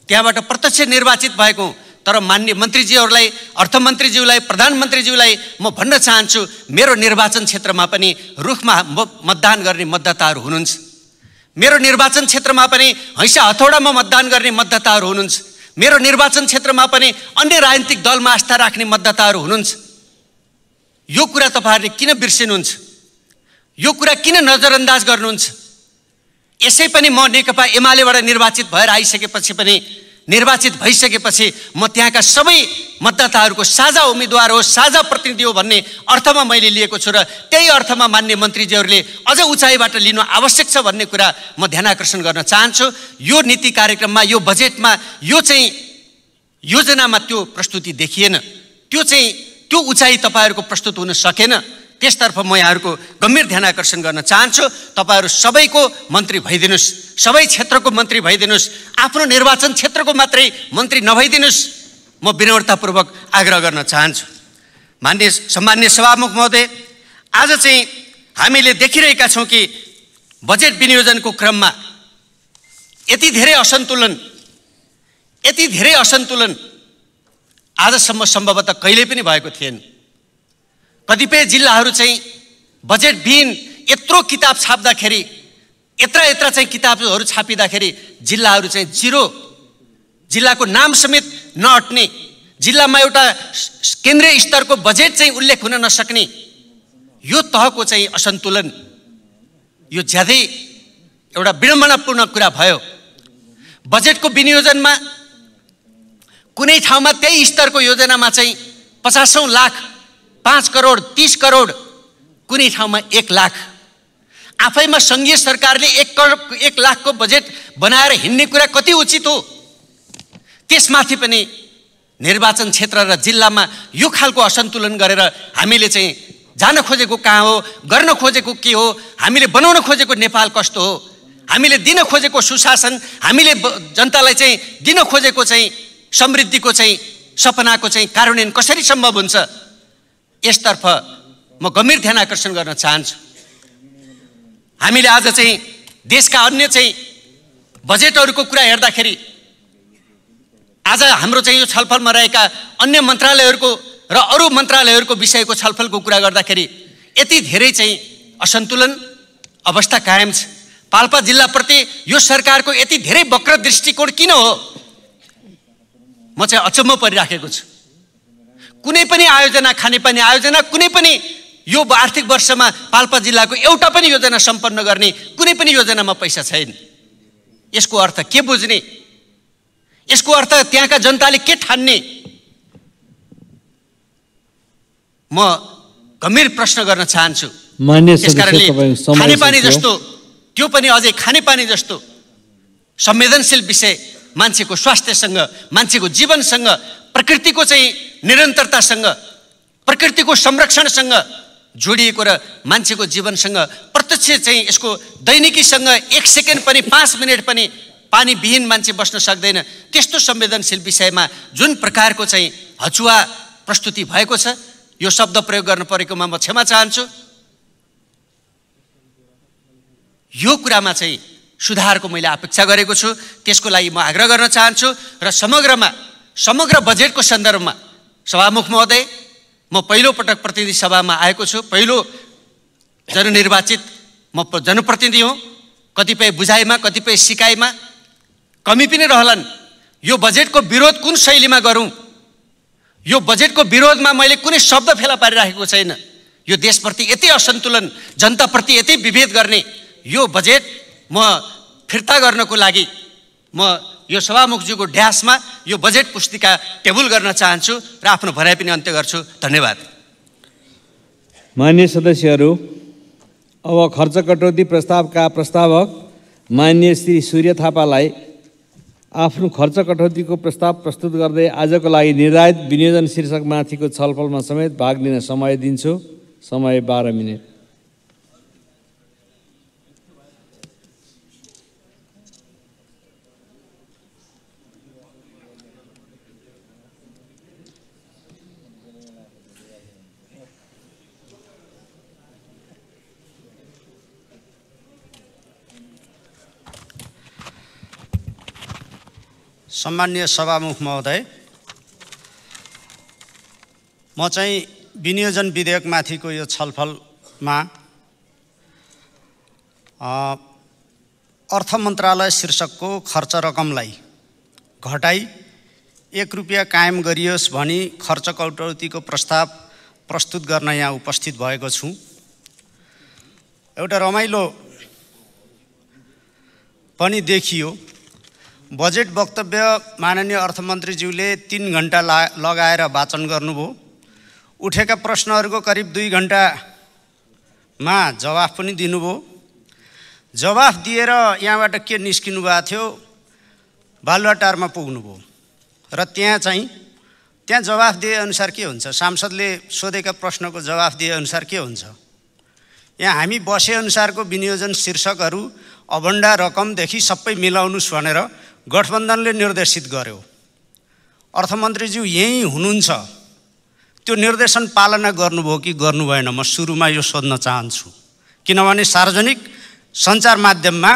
त्यहाँबाट प्रत्यक्ष निर्वाचित भएको हुँ, तर मान्य मन्त्रीजीहरूलाई, अर्थमन्त्रीज्यूलाई, प्रधानमन्त्रीज्यूलाई म भन्न चाहन्छु, मेरो निर्वाचन क्षेत्रमा पनि रुखमा मतदान गर्ने मतदाताहरू हुनुहुन्छ, मेरो निर्वाचन क्षेत्रमा पनि हैसा हथौडामा मतदान गर्ने मतदाताहरू हुनुहुन्छ, मेरो निर्वाचन क्षेत्रमा पनि अन्य राजनीतिक दलमा आस्था राख्ने मतदाताहरू हुनुहुन्छ। यो कुरा तपाईहरुले किन बिर्सिनुहुन्छ? यो कुरा किन नजरअन्दाज गर्नुहुन्छ? यसै पनि म नेकपा एमालेबाट निर्वाचित भइसकेपछि म त्यहाँका सबै मतदाताहरूको साझा उम्मेदवार हो, साझा प्रतिनिधि हो भन्ने अर्थमा मैले लिएको छु र त्यही अर्थमा मान्य मन्त्रीज्यूहरूले अझ उचाइबाट लिनु आवश्यक छ भन्ने कुरा म ध्यानाकर्षण गर्न चाहन्छु। यो नीति कार्यक्रममा, यो बजेटमा, यो चाहिँ योजनामा त्यो प्रस्तुति देखिएन, त्यो उचाइ तपाईहरुको प्रस्तुत हुन सकेन। त्यसतर्फ म यहाँहरुको गम्भीर ध्यानाकर्षण गर्न चाहन्छु। तपाईहरु सबैको मन्त्री भइदिनुस्, सबै क्षेत्रको मन्त्री भइदिनुस्, आफ्नो निर्वाचन क्षेत्रको मात्रै मन्त्री नभइदिनुस्, म विनम्रतापूर्वक आग्रह गर्न चाहन्छु। सम्माननीय सभामुख महोदय, आज चाहिँ हामीले देखिरहेका छौं कि बजेट विनियोजनको क्रममा यति धेरै असन्तुलन आजसम्म सम्भवतः कहिल्यै पनि भएको थिएन। कतिपय जिल्लाहरू चाहिँ बजेट विहीन यत्रो किताब छाप्दाखेरि, यत्रा चाहिँ किताबहरू छापिँदाखेरि जिल्लाहरू चाहिँ जिरो, जिल्लाको नाम समेत नअट्ने, जिल्लामा एउटा केन्द्रीय स्तरको बजेट चाहिँ उल्लेख हुन नसक्ने यो तहको चाहिँ असन्तुलन, यो ज्यादै एउटा विडम्बनापूर्ण कुरा भयो। बजेटको विनियोजनमा कुनै ठाउँमा त्यही स्तरको योजनामा चाहिँ 50औं लाख, 5 करोड, 30 करोड, कुनै ठाउँमा 1 लाख। आफैमा संघीय सरकारले 1 लाखको बजेट बनाएर हिँड्ने कुरा कति उचित हो? त्यसमाथि पनि निर्वाचन क्षेत्र र जिल्लामा यो खालको असन्तुलन गरेर हामीले चाहिँ जान खोजेको कहाँ हो, गर्न खोजेको के हो, हामीले बनाउन खोजेको नेपाल कस्तो हो, हामीले दिन खोजेको सुशासन, हामीले जनतालाई चाहिँ दिन खोजेको चाहिँ समृद्धिको चाहिँ सपनाको चाहिँ कार्यान्वयन कसरी सम्भव हुन्छ? यसतर्फ म गम्भीर ध्यानाकर्षण गर्न चाहन्छु। हामीले आज चाहिँ देशका अन्य चाहिँ बजेटहरूको कुरा हेर्दाखेरि आज हाम्रो चाहिँ यो छलफलमा रहेका अन्य मन्त्रालयहरूको र अरू मन्त्रालयहरूको विषयको छलफलको कुरा गर्दाखेरि यति धेरै चाहिँ असन्तुलन अवस्था कायम छ। पाल्पा जिल्लाप्रति यो सरकारको यति धेरै वक्र दृष्टिकोण किन हो? म चाहिँ अचम्म परिराखेको छु। कुनै पनि आयोजना, खानेपानी आयोजना, कुनै पनि यो आर्थिक वर्षमा पाल्पा जिल्लाको एउटा पनि योजना सम्पन्न गर्ने कुनै पनि योजनामा पैसा छैन। यसको अर्थ के बुझ्ने, यसको अर्थ त्यहाँका जनताले के ठान्ने, म गम्भीर प्रश्न गर्न चाहन्छु। त्यसकारणले खानेपानी जस्तो, त्यो पनि अझै खानेपानी जस्तो संवेदनशील विषय, मान्छेको स्वास्थ्यसँग, मान्छेको जीवनसँग, प्रकृतिको चाहिँ निरन्तरतासँग, प्रकृतिको संरक्षणसँग जोडिएको र मान्छेको जीवनसँग प्रत्यक्ष चाहिँ यसको दैनिकीसँग 1 सेकेन्ड पनि 5 मिनट पनि पानी विहीन मान्छे बस्न सक्दैन। त्यस्तो संवेदनशील विषयमा जुन प्रकारको चाहिँ हचुवा प्रस्तुति भएको छ, यो शब्द प्रयोग गर्न परेकोमा म क्षमा चाहन्छु। यो कुरामा चाहिँ सुधारको मैले अपेक्षा गरेको छु, त्यसको लागि म आग्रह गर्न चाहन्छु। र समग्र बजेटको सन्दर्भमा सभामुख महोदय, म पहिलो पटक प्रतिनिधि सभामा आएको छु, पहिलो जननिर्वाचित म जनप्रतिनिधि हुँ। कतिपय बुझाइमा, कतिपय सिकाइमा कमी पनि रहलान्। यो बजेटको विरोध कुन शैलीमा गरौँ, यो बजेटको विरोधमा मैले कुनै शब्द फेला पारिराखेको छैन। यो देशप्रति यति असन्तुलन, जनताप्रति यति विभेद गर्ने यो बजेट म फिर्ता गर्नको लागि म यो सभामुखज्यूको ड्यासमा यो बजेट पुस्तिका टेबल गर्न चाहन्छु र आफ्नो भनाइ पनि अन्त्य गर्छु। धन्यवाद। माननीय सदस्यहरू, अब खर्च कटौती प्रस्तावका प्रस्तावक माननीय श्री सूर्य थापालाई आफ्नो खर्च कटौतीको प्रस्ताव प्रस्तुत गर्दै आजको लागि निर्धारित विनियोजन शीर्षकमाथिको छलफलमा समेत भाग लिन समय दिन्छु। समय 12 मिनेट। सम्माननीय सभामुख महोदय, म चाहिँ विनियोजन विधेयकमाथिको यो छलफलमा अर्थ मन्त्रालय शीर्षकको खर्च रकमलाई घटाई 1 रुपियाँ कायम गरियोस् भनी खर्च कटौतीको प्रस्ताव प्रस्तुत गर्न यहाँ उपस्थित भएको छु। एउटा रमाइलो पनि देखियो। बजेट वक्तव्य माननीय अर्थमन्त्रीज्यूले 3 घण्टा लगाएर वाचन गर्नुभयो। उठेका प्रश्नहरूको करिब 2 घण्टामा जवाफ पनि दिनुभयो। जवाफ दिएर यहाँबाट के निस्किनु भएको थियो, बालुवाटारमा पुग्नुभयो र त्यहाँ जवाफ दिए अनुसार के हुन्छ, सांसदले सोधेका प्रश्नको जवाफ दिए अनुसार के हुन्छ। यहाँ हामी बसे अनुसारको विनियोजन शीर्षकहरू अभण्डा रकमदेखि सबै मिलाउनुस् भनेर गठबन्धनले निर्देशित गर्यो। अर्थमन्त्रीज्यू यही हुनुहुन्छ, त्यो निर्देशन पालना गर्नुभयो कि गर्नु भएन, म सुरुमा यो सोध्न चाहन्छु। किनभने सार्वजनिक सञ्चार माध्यममा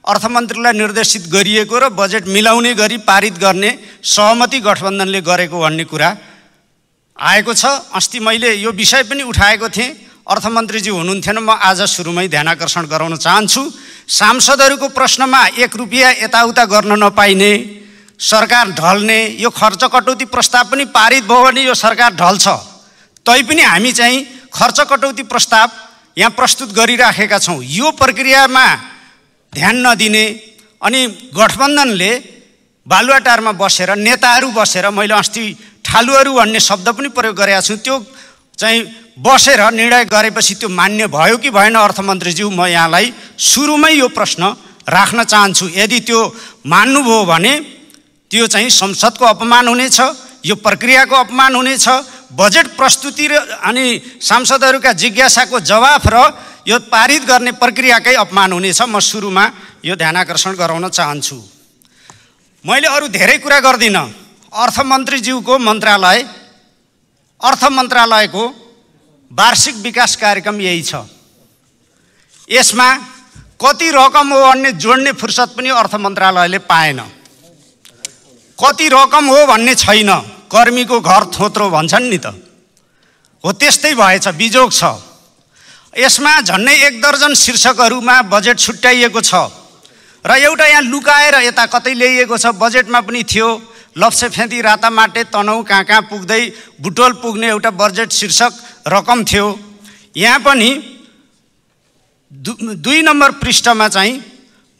अर्थमन्त्रीलाई निर्देशित गरिएको र बजेट मिलाउने गरी पारित गर्ने सहमति गठबन्धनले गरेको भन्ने कुरा आएको छ। अस्ति मैले यो विषय पनि उठाएको थिएँ, अर्थमन्त्रीज्यू हुनुहुन्थेन। म आज सुरुमै ध्यानाकर्षण गराउन चाहन्छु। सांसदहरूको प्रश्नमा 1 रुपियाँ यताउता गर्न नपाइने, सरकार ढल्ने, यो खर्च कटौती प्रस्ताव पनि पारित भयो भने यो सरकार ढल्छ। तैपनि हामी चाहिँ खर्च कटौती प्रस्ताव यहाँ प्रस्तुत गरिराखेका छौँ। यो प्रक्रियामा ध्यान नदिने अनि गठबन्धनले बालुवाटारमा बसेर, नेताहरू बसेर, मैले अस्ति ठालुहरू भन्ने शब्द पनि प्रयोग गरेका छु, त्यो चाहिँ बसेर निर्णय गरेपछि त्यो मान्य भयो कि भएन अर्थमन्त्रीज्यू, म यहाँलाई सुरुमै यो प्रश्न राख्न चाहन्छु। यदि त्यो मान्नुभयो भने त्यो चाहिँ संसदको अपमान हुनेछ, यो प्रक्रियाको अपमान हुनेछ, बजेट प्रस्तुति र अनि सांसदहरूका जिज्ञासाको जवाफ र यो पारित गर्ने प्रक्रियाकै अपमान हुनेछ। म सुरुमा यो ध्यानाकर्षण गराउन चाहन्छु। मैले अरू धेरै कुरा गर्दिनँ। अर्थमन्त्रीज्यूको अर्थ मन्त्रालयको वार्षिक विकास कार्यक्रम यही छ। यसमा कति रकम हो भन्ने जोड्ने फुर्सद पनि अर्थ मन्त्रालयले पाएन। कति रकम हो भन्ने छैन। कर्मीको घर थोत्रो भन्छन् नि त, हो त्यस्तै भएछ, बिजोग छ। यसमा झन्डै 1 दर्जन शीर्षकहरूमा बजेट छुट्याइएको छ र एउटा यहाँ लुकाएर यता कतै ल्याइएको छ। बजेटमा पनि थियो, लप्सेफेदी, रातामाटे, तनहु कहाँ पुग्दै बुटोल पुग्ने एउटा बजेट शीर्षक रकम थियो। यहाँ पनि 2 नम्बर पृष्ठमा चाहिँ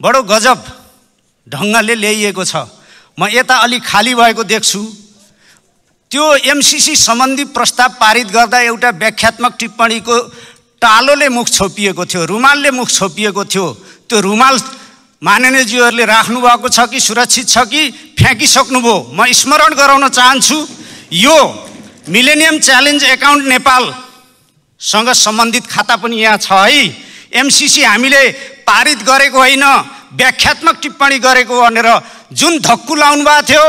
बडो गजब ढङ्गले ल्याइएको छ। म यता अलि खाली भएको देख्छु। त्यो एमसीसी सम्बन्धी प्रस्ताव पारित गर्दा एउटा व्याख्यात्मक टिप्पणीको टालोले मुख छोपिएको थियो, रुमालले मुख छोपिएको थियो। त्यो रुमाल माननीयज्यूहरूले राख्नुभएको छ कि सुरक्षित छ कि फ्याँकिसक्नुभयो। म स्मरण गराउन चाहन्छु, यो मिलेनियम च्यालेन्ज एकाउन्ट नेपालसँग सम्बन्धित खाता पनि यहाँ छ है। एमसीसी हामीले पारित गरेको होइन, व्याख्यात्मक टिप्पणी गरेको भनेर जुन धक्कु लाउनु भएको थियो,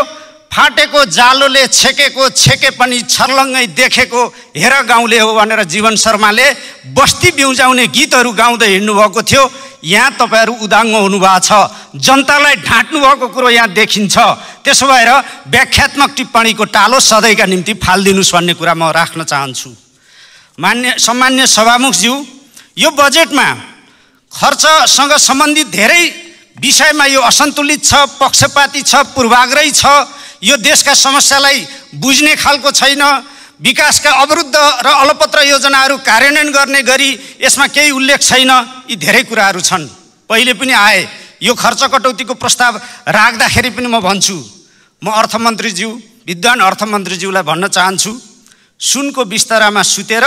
फाटेको जालोले छेके पनि छर्लङ्गै देखेको हेर गाउँले हो भनेर जीवन शर्माले बस्ती बिउजाउने गीतहरू गाउँदै हिँड्नु भएको थियो। यहाँ तपाईहरू उदाङ्ग हुनुभएको छ, जनतालाई ढाँट्नु भएको कुरो यहाँ देखिन्छ। त्यसो भएर व्याख्यात्मक टिप्पणीको टालो सधैँका निम्ति फालिदिनुस् भन्ने कुरा म राख्न चाहन्छु। सम्मान्य सभामुखज्यू, यो बजेटमा खर्चसँग सम्बन्धित धेरै विषयमा यो असन्तुलित छ, पक्षपाती छ, पूर्वाग्रही छ। यो देशका समस्यालाई बुझ्ने खालको छैन। विकासका अवरुद्ध र अलपत्र योजनाहरू कार्यान्वयन गर्ने गरी यसमा केही उल्लेख छैन। यी धेरै कुराहरू छन्, पहिले पनि आए। यो खर्च कटौतीको प्रस्ताव राख्दाखेरि पनि म भन्छु, म अर्थमन्त्रीज्यू, विद्वान अर्थमन्त्रीज्यूलाई भन्न चाहन्छु, सुनको बिस्तारामा सुतेर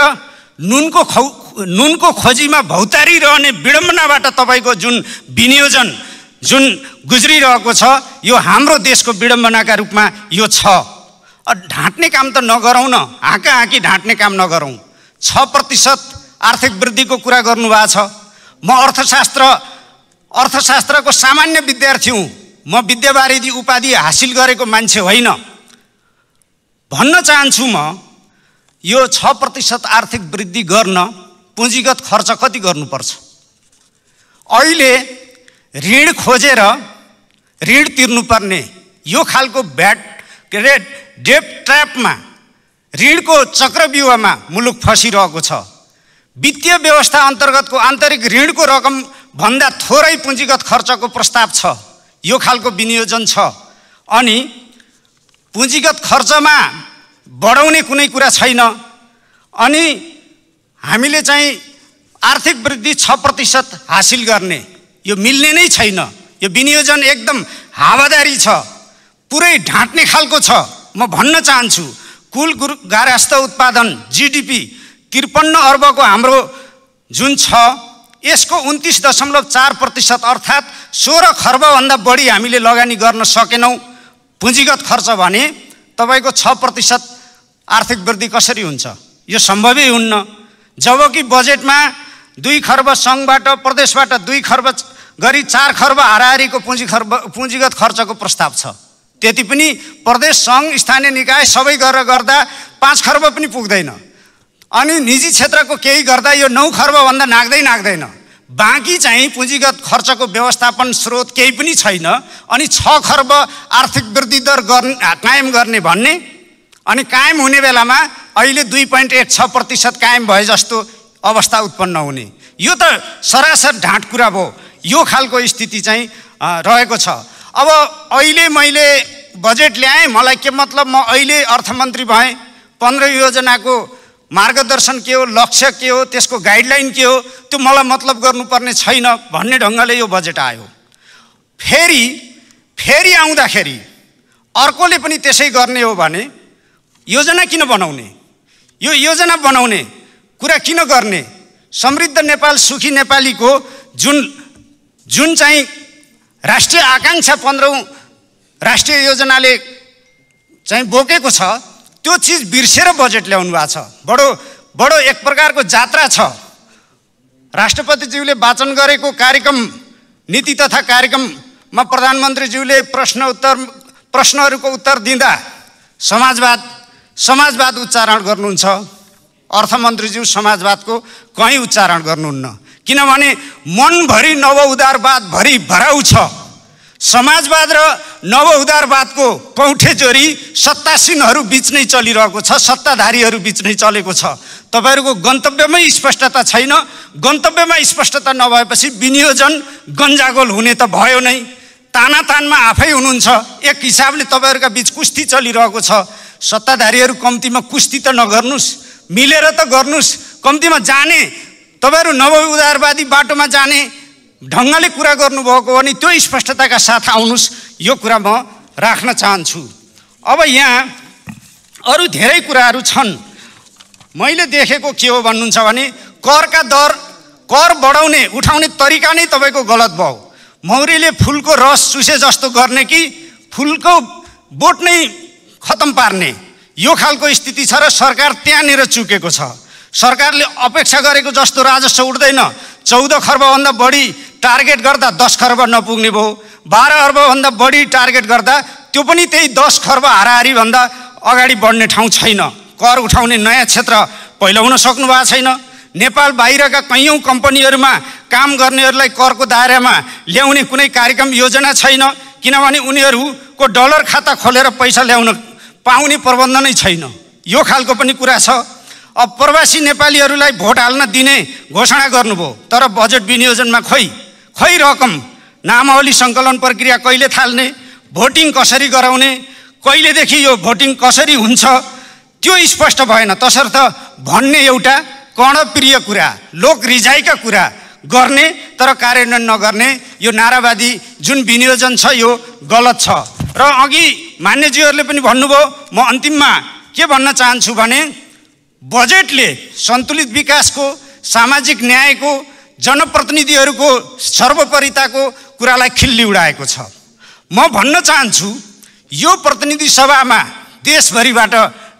नुनको खोजीमा भौतारी रहने विडम्बनाबाट तपाईँको जुन विनियोजन जुन गुज्रिरहेको छ, यो हाम्रो देशको विडम्बनाका रूपमा यो छ। ढाँट्ने काम त नगरौँ न, हाँकी ढाँट्ने काम नगरौँ। 6% आर्थिक वृद्धिको कुरा गर्नुभएको छ। म अर्थशास्त्रको सामान्य विद्यार्थी हुँ, म विद्यावारिधि उपाधि हासिल गरेको मान्छे होइन। भन्न चाहन्छु म, यो 6% आर्थिक वृद्धि गर्न पुँजीगत खर्च कति गर्नुपर्छ? अहिले ऋण खोजेर ऋण तिर्नुपर्ने यो खालको डेट ट्र्यापमा, ऋणको चक्रव्यूहमा मुलुक फसिरहेको छ। वित्तीय व्यवस्था अन्तर्गतको आन्तरिक ऋणको रकम भन्दा थोरै पुँजीगत खर्चको प्रस्ताव छ। यो खालको विनियोजन छ। अनि पुँजीगत खर्चमा बढाउने कुनै कुरा छैन। अनि हामीले चाहिँ आर्थिक वृद्धि 6% हासिल गर्ने यो मिल्ने नै छैन। यो विनियोजन एकदम हावादारी छ, पुरै ढाँट्ने खालको छ। म भन्न चाहन्छु, कुल गार्हस्थ उत्पादन जीडीपी 53 अर्बको हाम्रो जुन छ, यसको 29.4% अर्थात् 16 खर्बभन्दा बढी हामीले लगानी गर्न सकेनौँ। पुँजीगत खर्च भने तपाईँको 6% आर्थिक वृद्धि कसरी हुन्छ? यो सम्भवै हुन्न। जबकि बजेटमा 2 खर्ब सङ्घबाट प्रदेशबाट 2 खर्ब गरी 4 खर्ब हाराहारीको पुँजीगत खर्चको प्रस्ताव छ। त्यति पनि प्रदेश सङ्घ स्थानीय निकाय सबै गरेर गर्दा 5 खर्ब पनि पुग्दैन। अनि निजी क्षेत्रको केही गर्दा यो 9 खर्बभन्दा नाग्दैन। बाँकी चाहिँ पुँजीगत खर्चको व्यवस्थापन स्रोत केही पनि छैन। अनि 6 खर्ब आर्थिक वृद्धि दर कायम गर्ने भन्ने, अनि कायम हुने बेलामा अहिले 2.16% कायम भए जस्तो अवस्था उत्पन्न हुने, यो त सरासर ढाँट कुरा भयो। यो खालको स्थिति चाहिँ रहेको छ। अब अहिले मैले बजेट ल्याएँ, मलाई के मतलब, म अहिले अर्थमन्त्री भएँ, 15 योजनाको मार्गदर्शन के हो, लक्ष्य के हो, त्यसको गाइडलाइन के हो, त्यो मलाई मतलब गर्नुपर्ने छैन भन्ने ढङ्गले यो बजेट आयो। फेरि आउँदाखेरि अर्कोले पनि त्यसै गर्ने हो भने योजना किन बनाउने? यो योजना बनाउने कुरा किन गर्ने? समृद्ध नेपाल सुखी नेपालीको जुन चाहिँ राष्ट्रिय आकाङ्क्षा 15औं राष्ट्रिय योजनाले चाहिँ बोकेको छ, त्यो चिज बिर्सेर बजेट ल्याउनु भएको छ। बडो एक प्रकारको जात्रा छ। राष्ट्रपतिज्यूले वाचन गरेको कार्यक्रम, नीति तथा कार्यक्रममा प्रधानमन्त्रीज्यूले प्रश्नहरूको उत्तर दिँदा समाजवाद उच्चारण गर्नुहुन्छ। अर्थमन्त्रीज्यू समाजवादको कहीँ उच्चारण गर्नुहुन्न, किनभने मनभरि नव उदारवाद भरि भराउ छ। समाजवाद र नव उदारवादको पौठेजोरी सत्तासीनहरू बीच नै चलिरहेको छ, सत्ताधारीहरू बीच नै चलेको छ। तपाईहरुको गन्तव्यमै स्पष्टता छैन। गन्तव्यमा स्पष्टता नभएपछि विनियोजन गन्जागोल हुने त भयो नै। तानातानमा आफै हुनुहुन्छ। एक हिसाबले तपाईहरुका बीच कुस्ती चलिरहेको छ। सत्ताधारीहरू कम्तीमा कुस्ती त नगर्नुस्, मिलेर त गर्नुस्। कम्तीमा जाने, तपाईहरु नव उदारवादी बाटोमा जाने ढङ्गले कुरा गर्नुभएको हो भने त्यो स्पष्टताका साथ आउनुहोस्, यो कुरा म राख्न चाहन्छु। अब यहाँ अरू धेरै कुराहरू छन्। मैले देखेको के हो भन्नुहुन्छ भने करका दर, कर बढाउने उठाउने तरिका नै तपाईँको गलत भयो। मौरीले फुलको रस चुसे जस्तो गर्ने कि फुलको बोट नै खत्म पार्ने, यो खालको स्थिति छ र सरकार त्यहाँनिर चुकेको छ। सरकारले अपेक्षा गरेको जस्तो राजस्व उठ्दैन। 14 खर्बभन्दा बढी टार्गेट गर्दा 10 खर्ब नपुग्ने भयो। 12 अर्बभन्दा बढी टार्गेट गर्दा त्यो पनि त्यही 10 खर्ब हाराहारीभन्दा अगाडि बढ्ने ठाउँ छैन। कर उठाउने नयाँ क्षेत्र पहिलाउन सक्नु भएको छैन। नेपाल बाहिरका कैयौँ कम्पनीहरूमा काम गर्नेहरूलाई करको दायरामा ल्याउने कुनै कार्यक्रम योजना छैन, किनभने उनीहरूको डलर खाता खोलेर पैसा ल्याउन पाउने प्रबन्ध नै छैन। यो खालको पनि कुरा छ। अब प्रवासी नेपालीहरूलाई भोट हाल्न दिने घोषणा गर्नुभयो, तर बजेट विनियोजनमा खै रकम, नामावली सङ्कलन प्रक्रिया कहिले थाल्ने, भोटिङ कसरी गराउने, कहिलेदेखि यो भोटिङ कसरी हुन्छ त्यो स्पष्ट भएन। तसर्थ भन्ने एउटा कर्णप्रिय कुरा, लोक रिझाइका कुरा गर्ने तर कार्यान्वयन नगर्ने, यो नारावादी जुन विनियोजन छ यो गलत छ। र अघि मान्यज्यूहरूले पनि भन्नुभयो, म अन्तिममा के भन्न चाहन्छु भने बजेटले सन्तुलित विकासको, सामाजिक न्यायको, जनप्रतिनिधिहरूको सर्वोपरिताको कुरालाई खिल्ली उडाएको छ। म भन्न चाहन्छु यो प्रतिनिधि सभामा देशभरिबाट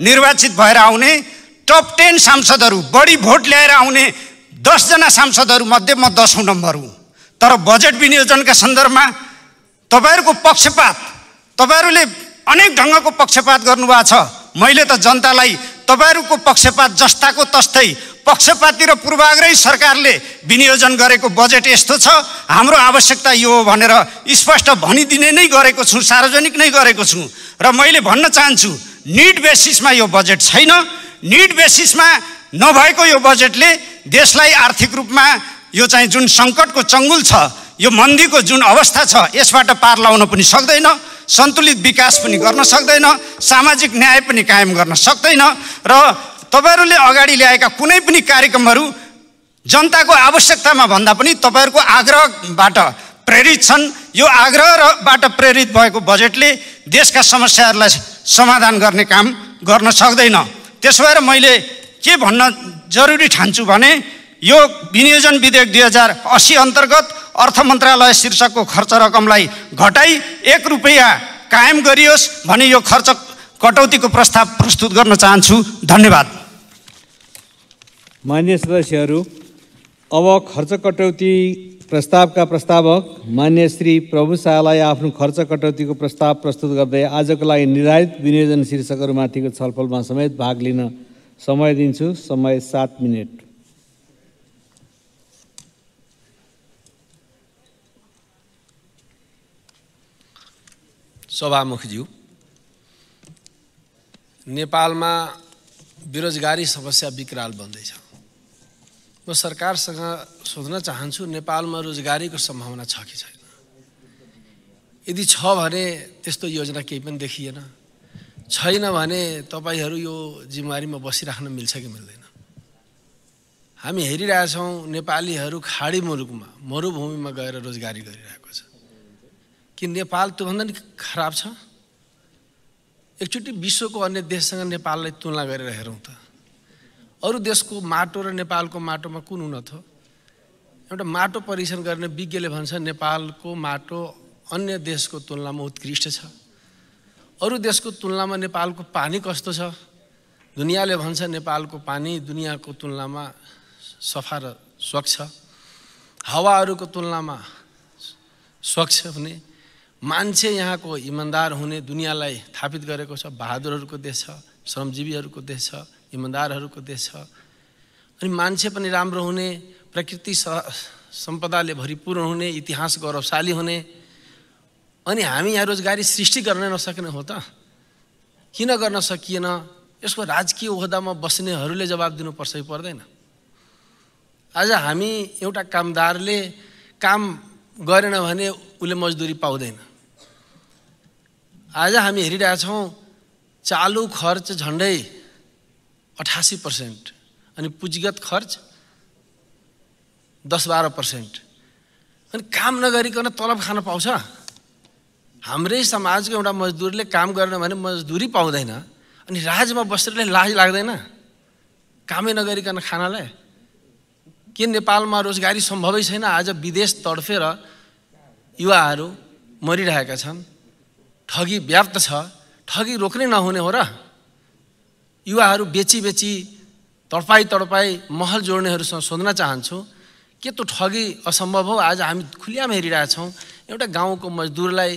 निर्वाचित भएर आउने टप 10 सांसदहरू, बढी भोट ल्याएर आउने 10 जना सांसदहरू मध्ये म 10औं नम्बर हुँ। तर बजेट विनियोजनका सन्दर्भमा तपाईँहरूको पक्षपात, तपाईँहरूले अनेक ढङ्गको पक्षपात गर्नुभएको छ। मैले त जनतालाई तपाईँहरूको पक्षपात जस्ताको तस्तै पक्षपाती र पूर्वाग्रही सरकारले विनियोजन गरेको बजेट यस्तो छ, हाम्रो आवश्यकता यो हो भनेर स्पष्ट भनिदिने नै गरेको छु, सार्वजनिक नै गरेको छु। र मैले भन्न चाहन्छु निड बेसिसमा यो बजेट छैन। निड बेसिसमा नभएको यो बजेटले देशलाई आर्थिक रूपमा यो चाहिँ जुन सङ्कटको चङ्गुल छ, यो मन्दीको जुन अवस्था छ, यसबाट पार लाउन पनि सक्दैन, सन्तुलित विकास पनि गर्न सक्दैन, सामाजिक न्याय पनि कायम गर्न सक्दैन। र तपाईँहरूले अगाडि ल्याएका कुनै पनि कार्यक्रमहरू जनताको आवश्यकतामा भन्दा पनि तपाईँहरूको आग्रहबाट प्रेरित छन्। यो आग्रहबाट प्रेरित भएको बजेटले देशका समस्याहरूलाई समाधान गर्ने काम गर्न सक्दैन। त्यसो भएर मैले के भन्न जरुरी ठान्छु भने यो विनियोजन विधेयक 2080 अन्तर्गत अर्थ मन्त्रालय शीर्षकको खर्च रकमलाई घटाई 1 रुपैयाँ कायम गरियोस् भने यो खर्च कटौतीको प्रस्ताव प्रस्तुत गर्न चाहन्छु। धन्यवाद। मान्य सदस्यहरू, अब खर्च कटौती प्रस्तावका प्रस्तावक मान्य श्री प्रभु शाहलाई आफ्नो खर्च कटौतीको प्रस्ताव प्रस्तुत गर्दै आजको लागि निर्धारित विनियोजन शीर्षकहरूमाथिको छलफलमा समेत भाग लिन समय दिन्छु। समय 7 मिनेट। सभामुखज्यू, नेपालमा बेरोजगारी समस्या विकराल बन्दैछ। म सरकारसँग सोध्न चाहन्छु, नेपालमा रोजगारीको सम्भावना छ कि छैन? यदि छ भने त्यस्तो योजना केही पनि देखिएन, छैन भने तपाईहरू यो जिम्मेवारीमा बसिराख्न मिल्छ कि मिल्दैन? हामी हेरिरहेछौँ नेपालीहरू खाडी मुलुकमा, मरुभूमिमा गएर रोजगारी गरिरहेको छ। कि नेपाल त्योभन्दा नि खराब छ? एकचोटि विश्वको अन्य देशसँग नेपाललाई तुलना गरेर हेरौँ त। अरू देशको माटो र नेपालको माटोमा कुन उन्नत हो? एउटा माटो परीक्षण गर्ने विज्ञले भन्छ नेपालको माटो अन्य देशको तुलनामा उत्कृष्ट छ। अरू देशको तुलनामा नेपालको पानी कस्तो छ? दुनियाँले भन्छ नेपालको पानी दुनियाँको तुलनामा सफा र स्वच्छ, हावाहरूको तुलनामा स्वच्छ हुने, मान्छे यहाँको इमान्दार हुने दुनियाँलाई थापित गरेको छ। बहादुरहरूको देश छ, श्रमजीवीहरूको देश छ, इमान्दारहरूको देश छ। अनि मान्छे पनि राम्रो हुने, प्रकृति सम्पदाले भरिपूर्ण हुने, इतिहास गौरवशाली हुने। अनि हामी यहाँ रोजगारी सृष्टि गर्न नसक्ने हो त? किन गर्न सकिएन? यसको राजकीय ओहदामा बस्नेहरूले जवाब दिनुपर्छ कि पर्दैन? आज हामी एउटा कामदारले काम गरेन भने उसले मजदुरी पाउँदैन। आज हामी हेरिरहेछौँ चालु खर्च झन्डै 88% अनि पुँजीगत खर्च 10-12%। अनि काम नगरिकन तलब खान पाउँछ? हाम्रै समाजको एउटा मजदुरले काम गर्न भने मजदुरी पाउँदैन अनि राजमा बस्नेले लाज लाग्दैन कामै नगरिकन खानालाई? के नेपालमा रोजगारी सम्भवै छैन? आज विदेश तडफेर युवाहरू मरिरहेका छन्, ठगी व्याप्त छ, ठगी रोक्नै नहुने हो र? युवाहरू बेची बेची तडपाई महल जोड्नेहरूसँग सोध्न चाहन्छु, के त्यो ठगी असम्भव हो? आज हामी खुलियामा हेरिरहेछौँ, एउटा गाउँको मजदुरलाई,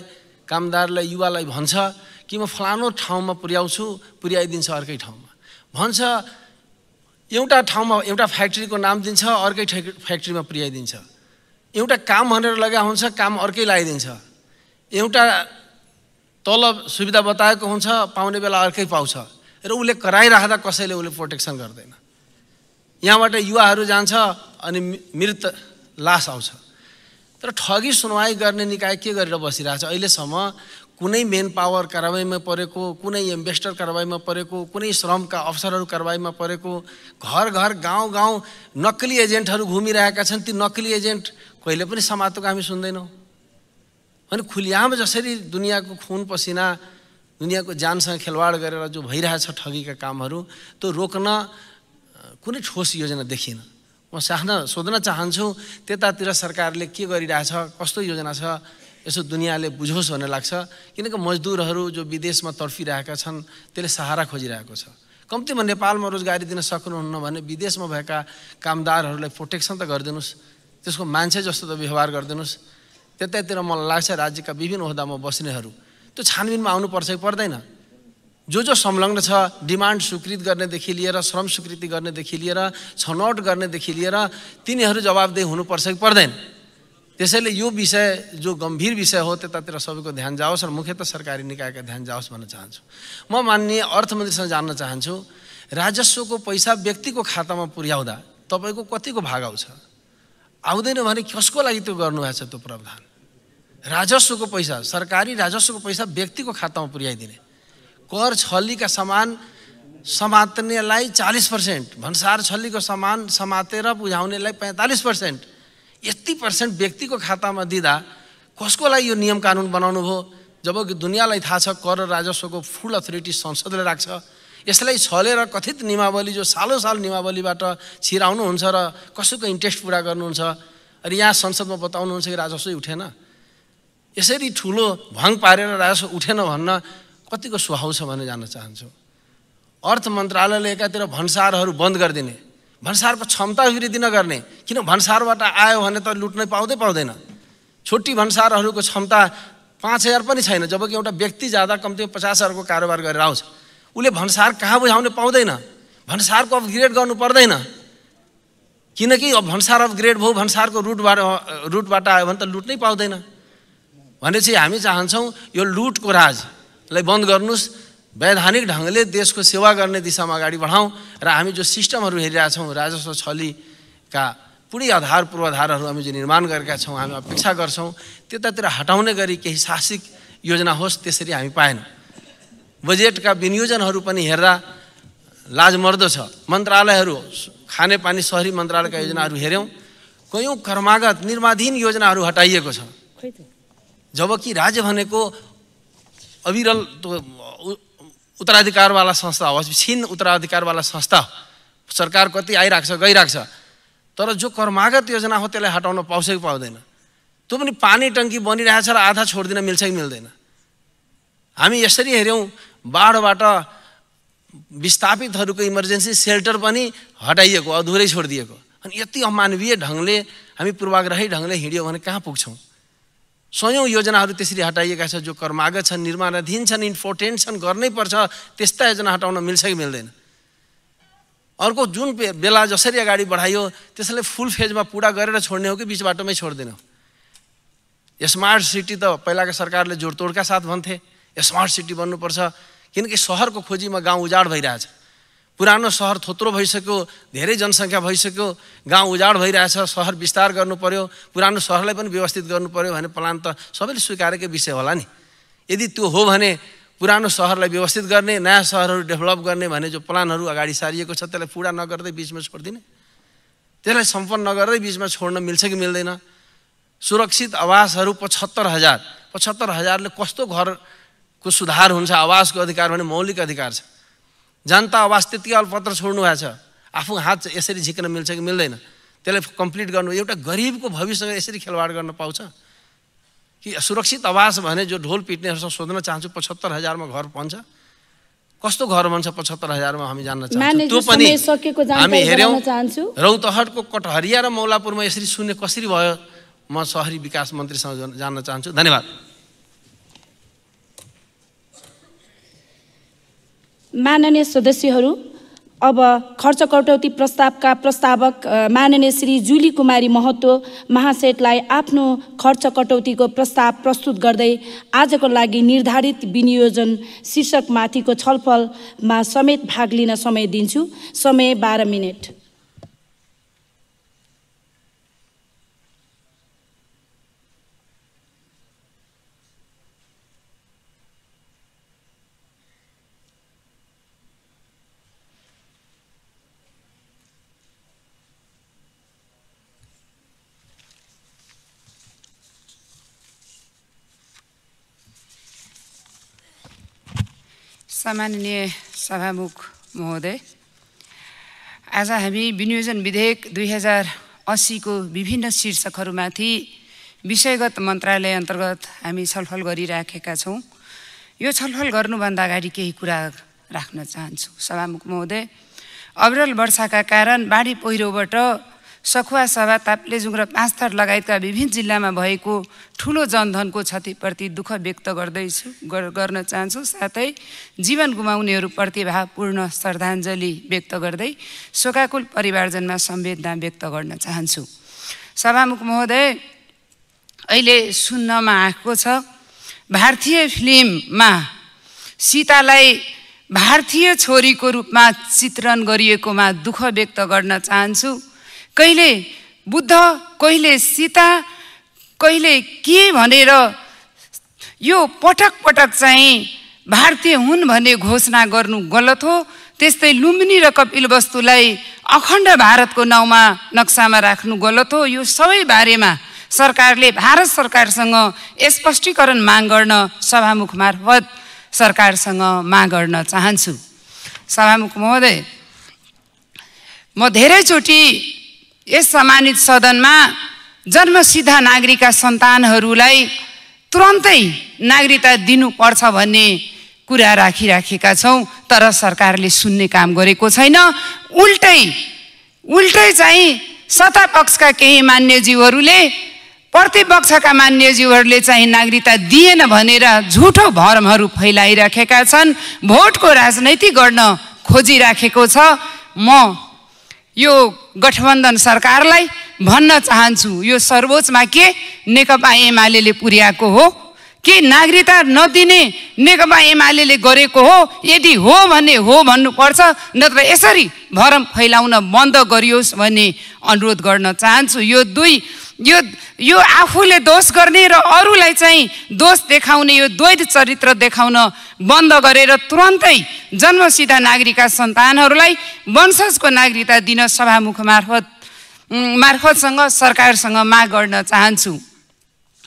कामदारलाई, युवालाई भन्छ कि म फलानो ठाउँमा पुर्याइदिन्छ अर्कै ठाउँमा, भन्छ एउटा ठाउँमा एउटा फ्याक्ट्रीको नाम दिन्छ, अर्कै फ्याक्ट्रीमा पुर्याइदिन्छ, एउटा काम भनेर लगा हुन्छ, काम अर्कै लगाइदिन्छ, एउटा तलब सुविधा बताएको हुन्छ, पाउने बेला अर्कै पाउँछ र उसले कराइराख्दा कसैले उसले प्रोटेक्सन गर्दैन। यहाँबाट युवाहरू जान्छ अनि मृत लास आउँछ। तर ठगी सुनवाई गर्ने निकाय के गरेर बसिरहेछ? अहिलेसम्म कुनै मेन पावर कारबाहीमा परेको, कुनै इन्भेस्टर कारबाहीमा परेको, कुनै श्रमका अफसरहरू कारबाहीमा परेको, घर घर गाउँ गाउँ नक्कली एजेन्टहरू घुमिरहेका छन्। ती नक्कली एजेन्ट कहिले पनि समातेको हामी सुन्दैनौँ। अनि खुलियामा जसरी दुनियाँको खुन पसिना, दुनियाँको जानसँग खेलवाड गरेर जो भइरहेछ ठगीका कामहरू, त्यो रोक्न कुनै ठोस योजना देखिन। म सोध्न चाहन्छु, त्यतातिर सरकारले के गरिरहेछ, कस्तो योजना छ, यसो दुनियाँले बुझोस् भन्ने लाग्छ। किनकि मजदुरहरू जो विदेशमा तडफिरहेका छन् त्यसले सहारा खोजिरहेको छ। कम्तीमा नेपालमा रोजगारी दिन सक्नुहुन्न भने विदेशमा भएका कामदारहरूलाई प्रोटेक्सन त गरिदिनुहोस्, त्यसको मान्छे जस्तो त व्यवहार गरिदिनुहोस्। त्यतैतिर मलाई लाग्छ राज्यका विभिन्न ओहदामा बस्नेहरू त्यो छानबिनमा आउनुपर्छ कि पर्दैन? जो संलग्न छ, डिमान्ड स्वीकृत गर्नेदेखि लिएर, श्रम स्वीकृति गर्नेदेखि लिएर, छनौट गर्नेदेखि लिएर तिनीहरू जवाबदेही हुनुपर्छ कि पर्दैन? त्यसैले यो विषय जो गम्भीर विषय हो त्यतातिर सबैको ध्यान जाओस् र मुख्यतः सरकारी निकायका ध्यान जाओस् भन्न चाहन्छु। म माननीय अर्थमन्त्रीसँग जान्न चाहन्छु, राजस्वको पैसा व्यक्तिको खातामा पुर्याउँदा तपाईँको कतिको भाग आउँछ? आउँदैन भने कसको लागि त्यो गर्नुभएको छ? त्यो प्रावधान राजस्वको पैसा, सरकारी राजस्वको पैसा व्यक्तिको खातामा पुर्याइदिने, कर छलीका सामान समात्नेलाई 40%, भन्सार छलीको सामान समातेर बुझाउनेलाई 45%, यति % व्यक्तिको खातामा दिँदा कसको लागि यो नियम कानुन बनाउनु भयो? जबकि दुनियाँलाई थाहा छ कर राजस्वको फुल अथोरिटी संसदले राख्छ। यसलाई छलेर कथित नियमावली जो सालौँ साल नियमावलीबाट छिराउनुहुन्छ र कसैको इन्ट्रेस्ट पुरा गर्नुहुन्छ, अनि यहाँ संसदमा बताउनुहुन्छ कि राजस्वै उठेन। यसरी ठुलो भङ पारेर राजस्व उठेन भन्न कतिको सुहाउ छ भन्ने जान्न चाहन्छु। अर्थ मन्त्रालयले एकातिर भन्सारहरू बन्द गरिदिने, भन्सारको क्षमता वृद्धि नगर्ने, किन भन्सारबाट आयो भने त लुट्नै पाउँदैन। छोटी भन्सारहरूको क्षमता 5000 पनि छैन, जबकि एउटा व्यक्ति जाँदा कम्तीमा 50,000को कारोबार गरेर आउँछ। उसले भन्सार कहाँ बुझाउने पाउँदैन, भन्सारको अपग्रेड गर्नु पर्दैन, किनकि अब भन्सार अपग्रेड भयो, भन्सारको रुटबाट आयो भने त लुट्नै पाउँदैन। भनेपछि हामी चाहन्छौँ यो लुटको राजलाई बन्द गर्नुहोस्, वैधानिक ढङ्गले देशको सेवा गर्ने दिशामा अगाडि बढाउँ र हामी जो सिस्टमहरू हेरिरहेछौँ, राजस्व छलीका पुरै आधार पूर्वाधारहरू हामी जो निर्माण गरेका छौँ, हामी अपेक्षा गर्छौँ त्यतातिर हटाउने गरी केही शासिक योजना होस्, त्यसरी हामी पाएनौँ। बजेटका विनियोजनहरू पनि हेर्दा लाजमर्दो छ। मन्त्रालयहरू, खानेपानी शहरी मन्त्रालयका योजनाहरू हेऱ्यौँ, कयौँ कर्मागत निर्माधीन योजनाहरू हटाइएको छ। जबकि राज्य भनेको अविरल उत्तराधिकारवाला संस्था हो, छिन उत्तराधिकारवाला संस्था, सरकार कति आइरहेको छ गइरहेको छ, तर जो कर्मागत योजना हो त्यसलाई हटाउन पाउँछ कि पाउँदैन? त्यो पनि पानी टङ्की बनिरहेछ र आधा छोडिदिन मिल्छ कि मिल्दैन? हामी यसरी हेऱ्यौँ, बाढबाट विस्थापितहरूको इमर्जेन्सी सेल्टर पनि हटाइएको, अधुरै छोडिदिएको। अनि यति अमानवीय ढङ्गले हामी पूर्वाग्रही ढङ्गले हिँड्यौँ भने कहाँ पुग्छौँ? सयौँ योजनाहरू त्यसरी हटाइएका छ जो कर्मागत छन्, निर्माणाधीन छन्, इम्पोर्टेन्ट छन्, गर्नै पर्छ, त्यस्ता योजना हटाउन मिल्छ कि मिल्दैन? अर्को जुन बेला जसरी अगाडि बढाइयो त्यसलाई फुल फेजमा पुरा गरेर छोड्ने हो कि बिच बाटोमै छोड्दैन? स्मार्ट सिटी त पहिलाको सरकारले जोडतोडका साथ भन्थे स्मार्ट सिटी बन्नुपर्छ, किनकि सहरको खोजीमा गाउँ उजाड भइरहेछ। पुरानो सहर थोत्रो भइसक्यो, धेरै जनसङ्ख्या भइसक्यो, गाउँ उजाड भइरहेछ, सहर विस्तार गर्नु पर्यो, पुरानो सहरलाई पनि व्यवस्थित गर्नु पर्यो भने प्लान त सबैले स्वीकारेकै विषय होला नि। यदि त्यो हो भने पुरानो सहरलाई व्यवस्थित गर्ने, नयाँ सहरहरू डेभलप गर्ने भने जो प्लानहरू अगाडि सारिएको छ त्यसलाई पुरा नगर्दै बिचमा छोडिदिने, त्यसलाई सम्पन्न नगर्दै बिचमा छोड्न मिल्छ कि मिल्दैन? सुरक्षित आवासहरू 75,000 ले कस्तो घरको सुधार हुन्छ? आवासको अधिकार भने मौलिक अधिकार छ। जनता आवास त्यति अल्पत्र छोड्नु भएको छ, आफू हात यसरी झिक्न मिल्छ कि मिल्दैन? त्यसलाई कम्प्लिट गर्नु, एउटा गरिबको भविष्यसँग यसरी खेलवाड गर्न पाउँछ कि? सुरक्षित आवास भने जो ढोल पिट्नेहरूसँग सोध्न चाहन्छु, 75,000 मा घर बन्छ? कस्तो घर बन्छ 75,000 मा हामी जान्न चाहन्छौँ। त्यो पनि हामी हेर्यौँ। रौतहटको कटहरिया र मौलापुरमा यसरी शून्य कसरी भयो? म शहरी विकास मन्त्रीसँग जान्न चाहन्छु। धन्यवाद। माननीय सदस्यहरू, अब खर्च कटौती प्रस्तावका प्रस्तावक माननीय श्री जुली कुमारी महतो महाशयलाई आफ्नो खर्च कटौतीको प्रस्ताव प्रस्तुत गर्दै आजको लागि निर्धारित विनियोजन शीर्षकमाथिको छलफलमा समेत भाग लिन समय दिन्छु। समय 12 मिनेट। सम्माननीय सभामुख महोदय, आज हामी विनियोजन विधेयक 2080 को विभिन्न शीर्षकहरूमाथि विषयगत मन्त्रालय अन्तर्गत हामी छलफल गरिराखेका छौँ। यो छलफल गर्नुभन्दा अगाडि केही कुरा राख्न चाहन्छु। सभामुख महोदय, अविरल वर्षाका कारण बाढी पहिरोबाट सखुवा, सभा, ताप्लेजुङ र पाँचथर लगायतका विभिन्न जिल्लामा भएको ठुलो जनधनको क्षतिप्रति दुःख व्यक्त गर्न चाहन्छु। साथै जीवन गुमाउनेहरूप्रति भावपूर्ण श्रद्धाञ्जली व्यक्त गर्दै शोकाकुल परिवारजनमा संवेदना व्यक्त गर्न चाहन्छु। सभामुख महोदय, अहिले सुन्नमा आएको छ भारतीय फिल्ममा सीतालाई भारतीय छोरीको रूपमा चित्रण गरिएकोमा दुःख व्यक्त गर्न चाहन्छु। कहिले बुद्ध, कहिले सीता, कहिले के भनेर यो पटक पटक चाहिँ भारतीय हुन् भन्ने घोषणा गर्नु गलत हो। त्यस्तै लुम्बिनी र कपिलवस्तुलाई अखण्ड भारतको नाउँमा नक्सामा राख्नु गलत हो। यो सबै बारेमा सरकारले भारत सरकारसँग स्पष्टीकरण माग गर्न सभामुख मार्फत सरकारसँग माग गर्न चाहन्छु। सभामुख महोदय, म धेरैचोटि यस सम्मानित सदनमा जन्मसिद्ध नागरिकका सन्तानहरूलाई तुरन्तै नागरिकता दिनुपर्छ भन्ने कुरा राखिराखेका छौँ, तर सरकारले सुन्ने काम गरेको छैन। उल्टै चाहिँ सत्तापक्षका केही मान्यज्यूहरूले प्रतिपक्षका मान्यज्यूहरूले चाहिँ नागरिकता दिएन भनेर झुठो भरमहरू फैलाइराखेका छन्, भोटको राजनीति गर्न खोजिराखेको छ। म यो गठबन्धन सरकारलाई भन्न चाहन्छु, यो सर्वोच्चमा के नेकपा एमाले पुर्याएको हो कि नागरिकता नदिने नेकपा एमाले गरेको हो? यदि हो भने हो भन्नुपर्छ, नत्र यसरी भरम फैलाउन बन्द गरियोस् भन्ने अनुरोध गर्न चाहन्छु। यो आफूले दोष गर्ने र अरूलाई चाहिँ दोष देखाउने यो द्वैत चरित्र देखाउन बन्द गरेर तुरन्तै जन्मसिद्ध नागरिकका सन्तानहरूलाई वंशजको नागरिकता दिन सभामुख मार्फतसँग सरकारसँग माग गर्न चाहन्छु।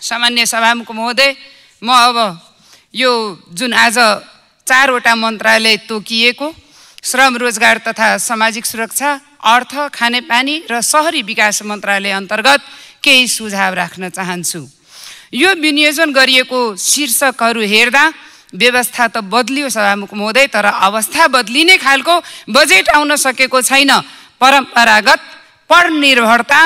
सामान्य सभामुख महोदय, म अब यो जुन आज 4वटा मन्त्रालय तोकिएको श्रम, रोजगार तथा सामाजिक सुरक्षा, अर्थ, खानेपानी र शहरी विकास मन्त्रालय अन्तर्गत केही सुझाव राख्न चाहन्छु। यो विनियोजन गरिएको शीर्षकहरू हेर्दा व्यवस्था त बदलियो सभामुख महोदय, तर अवस्था बदलिने खालको बजेट आउन सकेको छैन। परम्परागत, परनिर्भरता,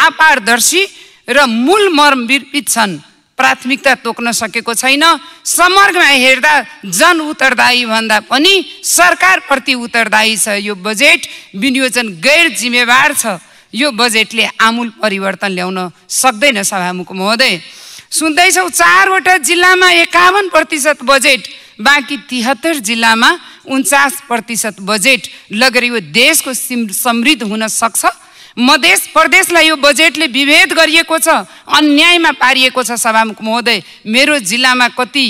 अपारदर्शी र मूल मर्म विपरीत छन्। प्राथमिकता तोक्न सकेको छैन। समग्रमा हेर्दा जन उत्तरदायी भन्दा पनि सरकारप्रति उत्तरदायी छ। यो बजेट विनियोजन गैर जिम्मेवार छ। यो बजेटले आमूल परिवर्तन ल्याउन सक्दैन सभामुख महोदय। सुन्दैछौँ 4वटा जिल्लामा 51% बजेट, बाँकी 73 जिल्लामा 49% बजेट लगेर यो देशको समृद्ध हुन सक्छ। मध्य प्रदेशलाई यो बजेटले विभेद गरिएको छ, अन्यायमा पारिएको छ सभामुख महोदय। मेरो जिल्लामा कति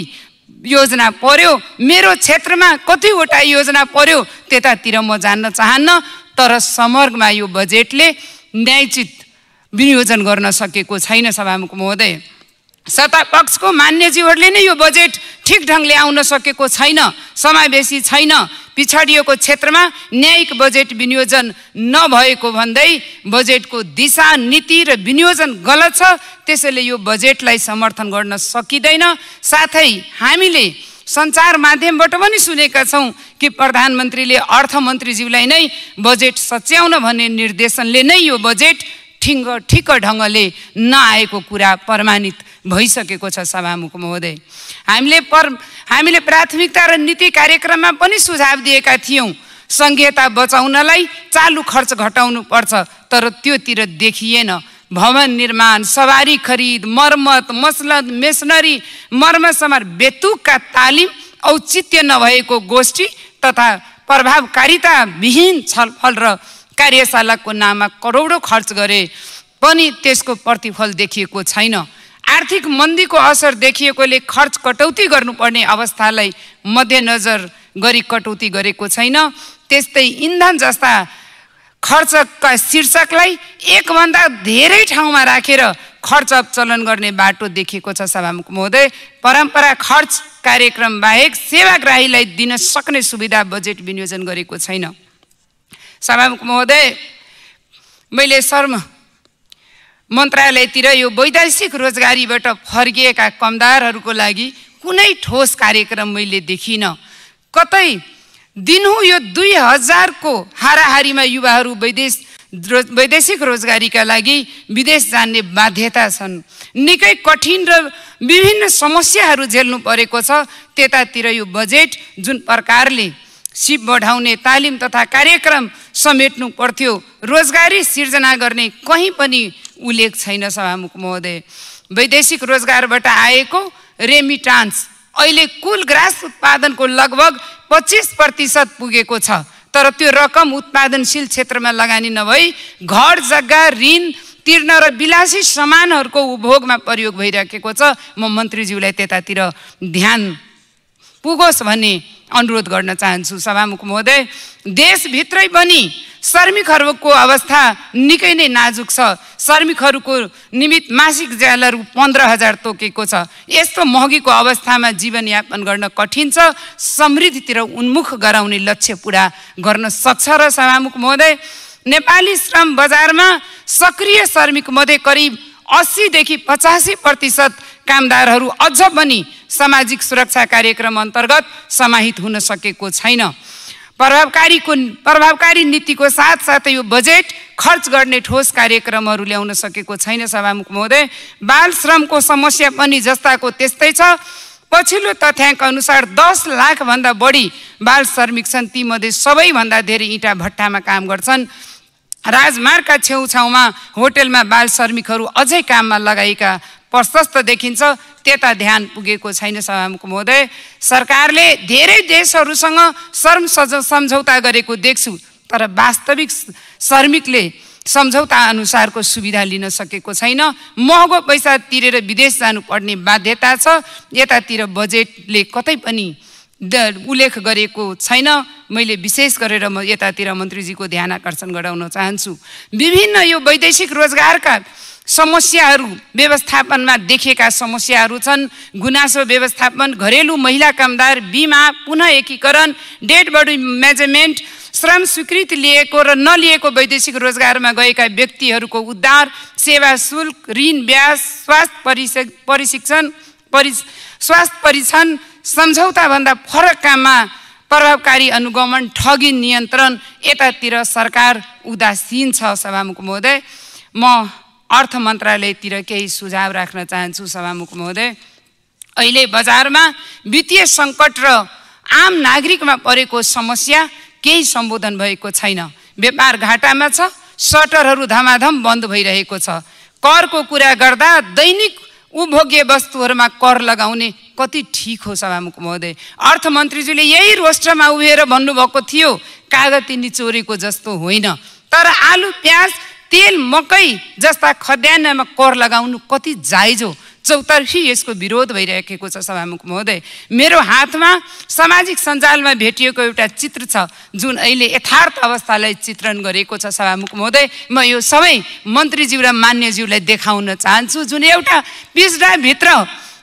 योजना पर्यो, मेरो क्षेत्रमा कतिवटा योजना पर्यो, त्यतातिर म जान्न चाहन्न, तर समग्रमा यो बजेटले न्यायोचित विनियोजन गर्न सकेको छैन सभामुख महोदय। सत्तापक्षको मान्यज्यूहरूले नै यो बजेट ठिक ढङ्गले आउन सकेको छैन, समावेशी छैन, पिछडिएको क्षेत्रमा न्यायिक बजेट विनियोजन नभएको भन्दै बजेटको दिशा नीति र विनियोजन गलत छ, त्यसैले यो बजेटलाई समर्थन गर्न सकिँदैन। साथै हामीले सञ्चार माध्यमबाट पनि सुनेका छौँ कि प्रधानमन्त्रीले अर्थमन्त्रीज्यूलाई नै बजेट सच्याउन भन्ने निर्देशनले नै यो बजेट ठिक ढङ्गले नआएको कुरा प्रमाणित भइसकेको छ सभामुख महोदय। हामीले प्राथमिकता र नीति कार्यक्रममा पनि सुझाव दिएका थियौँ, संघीयता बचाउनलाई चालु खर्च घटाउनु पर्छ, तर त्योतिर देखिएन। भवन निर्माण, सवारी खरिद, मर्मत, मसलत, मेसनरी, मर्मसमार, बेतुकका तालिम, औचित्य नभएको गोष्ठी तथा प्रभावकारिता विहीन छलफल र कार्यशालाको नाममा करोडौँ खर्च गरे पनि त्यसको प्रतिफल देखिएको छैन। आर्थिक मन्दीको असर देखिएकोले खर्च कटौती गर्नुपर्ने अवस्थालाई मध्यनजर गरी कटौती गरेको छैन। त्यस्तै इन्धन जस्ता खर्चका शीर्षकलाई एकभन्दा धेरै ठाउँमा राखेर खर्च चलन गर्ने बाटो देखिएको छ सभामुख महोदय। परम्परा खर्च कार्यक्रम बाहेक सेवाग्राहीलाई दिन सक्ने सुविधा बजेट विनियोजन गरेको छैन। सभामुख महोदय, मैले श्रम मन्त्रालयतिर यो वैदेशिक रोजगारीबाट फर्किएका कामदारहरूको लागि कुनै ठोस कार्यक्रम मैले देखिनँ। कतै दिनहुँ यो 2000 को हाराहारीमा युवाहरू वैदेशिक रोजगारीका लागि विदेश जाने बाध्यता छन्। निकै कठिन र विभिन्न समस्याहरू झेल्नु परेको छ। त्यतातिर यो बजेट जुन प्रकारले सिप बढाउने तालिम तथा कार्यक्रम समेट्नु पर्थ्यो, रोजगारी सिर्जना गर्ने कहीँ पनि उल्लेख छैन सभामुख महोदय। वैदेशिक रोजगारबाट आएको रेमिटान्स अहिले कुल ग्रास उत्पादनको लगभग 25% पुगेको छ, तर त्यो रकम उत्पादनशील क्षेत्रमा लगानी नभई घर जग्गा ऋण तिर्न र विलासी सामानहरूको उपभोगमा प्रयोग भइरहेको छ। म मन्त्रीज्यूलाई त्यतातिर ध्यान पुगोस् भन्ने अनुरोध गर्न चाहन्छु सभामुख महोदय। देशभित्रै पनि श्रमिकहरूको अवस्था निकै नै नाजुक छ। श्रमिकहरूको निमित्त मासिक ज्यालाहरू 15,000 तोकेको छ। यस्तो महँगीको अवस्थामा जीवनयापन गर्न कठिन छ। समृद्धितिर उन्मुख गराउने लक्ष्य पुरा गर्न सक्छ र सभामुख महोदय, नेपाली श्रम बजारमा सक्रिय श्रमिक मध्ये करिब 80 देखि 85% कामदारहरू अझ पनि सामाजिक सुरक्षा कार्यक्रम अन्तर्गत समाहित हुन सकेको छैन। प्रभावकारी नीतिको साथसाथै यो बजेट खर्च गर्ने ठोस कार्यक्रमहरू ल्याउन सकेको छैन सभामुख महोदय। बाल श्रमको समस्या पनि जस्ताको त्यस्तै छ। पछिल्लो तथ्याङ्क अनुसार 10 लाख भन्दा बढी बाल श्रमिक छन्। तीमध्ये सबैभन्दा धेरै इँटा भट्टामा काम गर्छन्। राजमार्गका छेउछाउमा होटलमा बाल श्रमिकहरू अझै काममा लगाएका प्रशस्त देखिन्छ। त्यता ध्यान पुगेको छैन सभामुख महोदय। सरकारले धेरै देशहरूसँग श्रम सम्झौता गरेको देख्छु, तर वास्तविक श्रमिकले सम्झौता अनुसारको सुविधा लिन सकेको छैन। महँगो पैसा तिरेर विदेश जानुपर्ने बाध्यता छ। यतातिर बजेटले कतै पनि उल्लेख गरेको छैन। मैले विशेष गरेर यतातिर मन्त्रीजीको ध्यान आकर्षण गराउन चाहन्छु। विभिन्न यो वैदेशिक रोजगारका समस्याहरू व्यवस्थापनमा देखिएका समस्याहरू छन्। गुनासो व्यवस्थापन, घरेलु महिला कामदार बीमा, पुनः एकीकरण, डेड बडी मेजरमेन्ट, श्रम स्वीकृति लिएको र नलिएको वैदेशिक रोजगारमा गएका व्यक्तिहरूको उद्धार, सेवा शुल्क, ऋण ब्याज, स्वास्थ्य परीक्षण, सम्झौताभन्दा फरक काममा प्रभावकारी अनुगमन, ठगी नियन्त्रण, यतातिर सरकार उदासीन छ सभामुख महोदय। म अर्थ मन्त्रालयतिर केही सुझाव राख्न चाहन्छु सभामुख महोदय। अहिले बजारमा वित्तीय सङ्कट र आम नागरिकमा परेको समस्या केही सम्बोधन भएको छैन। व्यापार घाटामा छ, सटरहरू धमाधम बन्द भइरहेको छ। करको कुरा गर्दा दैनिक उपभोग्य वस्तुहरूमा कर लगाउने कति ठिक हो सभामुख महोदय? अर्थमन्त्रीज्यूले यही रोस्टरमा उभिएर भन्नुभएको थियो कागती निचोरेको जस्तो होइन, तर आलु, प्याज, तेल, मकै जस्ता खाद्यान्नमा कर लगाउनु कति जायज हो चौतर्फी यसको विरोध भइरहेको छ सभामुख महोदय। मेरो हातमा सामाजिक सञ्जालमा भेटिएको एउटा चित्र छ जुन अहिले यथार्थ अवस्थालाई चित्रण गरेको छ सभामुख महोदय। म यो सबै मन्त्रीज्यू र मान्यज्यूलाई देखाउन चाहन्छु जुन एउटा पिछडाभित्र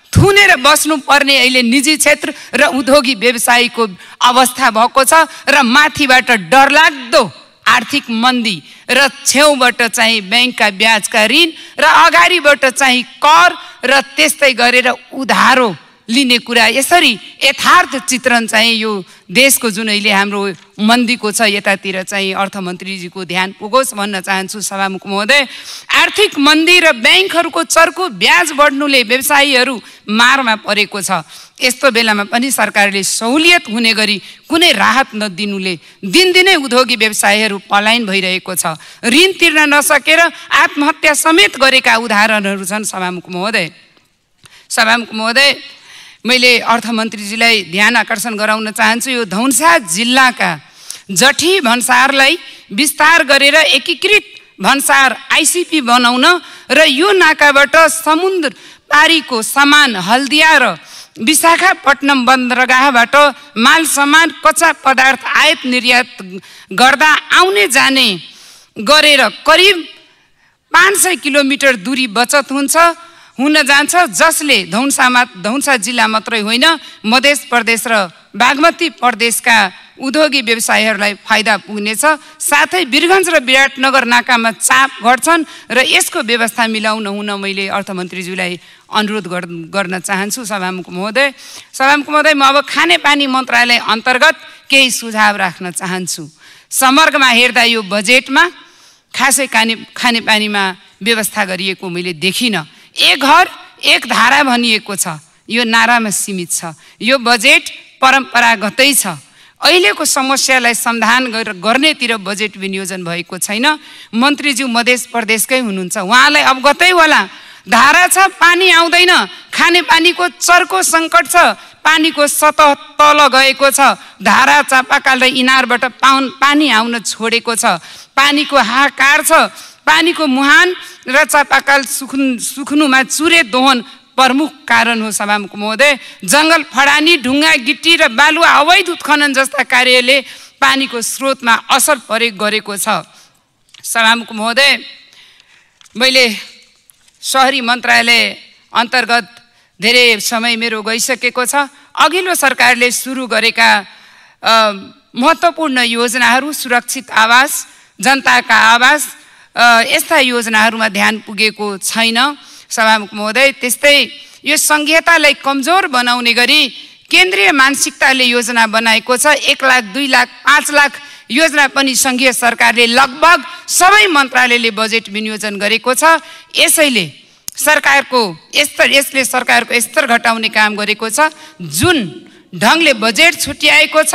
थुनेर बस्नुपर्ने अहिले निजी क्षेत्र र उद्योगी व्यवसायीको अवस्था भएको छ र माथिबाट डरलाग्दो आर्थिक मन्दी र छेउबाट चाहिँ ब्याङ्कका ब्याजका ऋण र अगाडिबाट चाहिँ कर र त्यस्तै गरेर उधारो लिने कुरा, यसरी यथार्थ चित्रण चाहिँ यो देशको जुन अहिले हाम्रो मन्दीको छ यतातिर चाहिँ अर्थमन्त्रीजीको ध्यान पुगोस् भन्न चाहन्छु सभामुख महोदय। आर्थिक मन्दी र ब्याङ्कहरूको चर्को ब्याज बढ्नुले व्यवसायीहरू मारमा परेको छ। यस्तो बेलामा पनि सरकारले सहुलियत हुने गरी कुनै राहत नदिनुले दिनदिनै उद्योगी व्यवसायीहरू पलायन भइरहेको छ। ऋण तिर्न नसकेर आत्महत्या समेत गरेका उदाहरणहरू छन् सभामुख महोदय। सभामुख महोदय, मैले अर्थमन्त्रीजीलाई ध्यान आकर्षण गराउन चाहन्छु यो धौन्सा जिल्लाका जठी भन्सारलाई विस्तार गरेर एकीकृत भन्सार आइसिपी बनाउन र यो नाकाबाट समुद्र पारीको सामान हल्दिया र विशाखापट्टनम बन्दरगाहबाट माल सामान कच्चा पदार्थ आयात निर्यात गर्दा आउने जाने गरेर करिब 500 किलोमिटर दूरी बचत हुन जान्छ, जसले धौन्सा जिल्ला मात्रै होइन मध्य प्रदेश र बागमती प्रदेशका उद्योगी व्यवसायीहरूलाई फाइदा पुग्नेछ। साथै वीरगञ्ज र विराटनगर नाकामा चाप घट्छन् र यसको व्यवस्था मिलाउन हुन मैले अर्थमन्त्रीज्यूलाई अनुरोध गर्न चाहन्छु सभामुख महोदय। सभामुख महोदय, म अब खानेपानी मन्त्रालय अन्तर्गत केही सुझाव राख्न चाहन्छु। समग्रमा हेर्दा यो बजेटमा खासै खानेपानीमा व्यवस्था गरिएको मैले देखिनँ। एक घर एक धारा भनिएको छ, यो नारामा सीमित छ। यो बजेट परम्परागतै छ। अहिलेको समस्यालाई समाधान गर्नेतिर बजेट विनियोजन भएको छैन। मन्त्रीज्यू मध्य प्रदेशकै हुनुहुन्छ, उहाँलाई अवगतै होला। धारा छ, पानी आउँदैन, खानेपानीको चर्को सङ्कट छ, पानीको सतह तल गएको छ, धारा चापाकाल र इनारबाट पानी आउन छोडेको छ, पानीको हाहाकार छ, पानीको मुहान र चापाकाल सुक्नुमा चुरे दोहन प्रमुख कारण हो सभामुख महोदय। जङ्गल फडानी, ढुङ्गा गिट्टी र बालुवा अवैध उत्खनन जस्ता कार्यले पानीको स्रोतमा असर गरेको छ। सभामुख महोदय, मैले शहरी मन्त्रालय अन्तर्गत धेरै समय मेरो गइसकेको छ। अघिल्लो सरकारले सुरु गरेका महत्त्वपूर्ण योजनाहरू सुरक्षित आवास, जनताका आवास, यस्ता योजनाहरूमा ध्यान पुगेको छैन सभामुख महोदय। त्यस्तै यो संघीयतालाई कमजोर बनाउने गरी केन्द्रीय मानसिकताले योजना बनाएको छ। 1 लाख, 2 लाख, 5 लाख योजना पनि संघीय सरकारले लगभग सबै मन्त्रालयले बजेट विनियोजन गरेको छ। यसले सरकारको स्तर घटाउने काम गरेको छ। जुन ढङ्गले बजेट छुट्याएको छ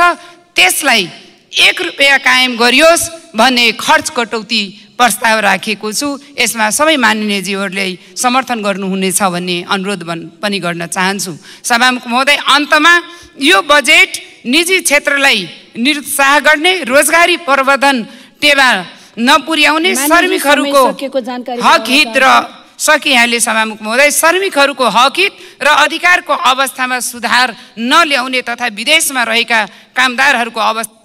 त्यसलाई 1 रुपैयाँ कायम गरियोस् भन्ने खर्च कटौती प्रस्ताव राखेको छु। यसमा सबै माननीयज्यूहरूले समर्थन गर्नुहुनेछ भन्ने अनुरोध पनि गर्न चाहन्छु सभामुख महोदय। अन्तमा यो बजेट निजी क्षेत्रलाई निरुत्साह गर्ने, रोजगारी प्रवर्धन टेवा नपुर्याउने, श्रमिकहरूको हक हित र सकिहाले सभामुख महोदय, श्रमिकहरूको हक हित र अधिकारको अवस्थामा सुधार नल्याउने तथा विदेशमा रहेका कामदारहरूको अवस्था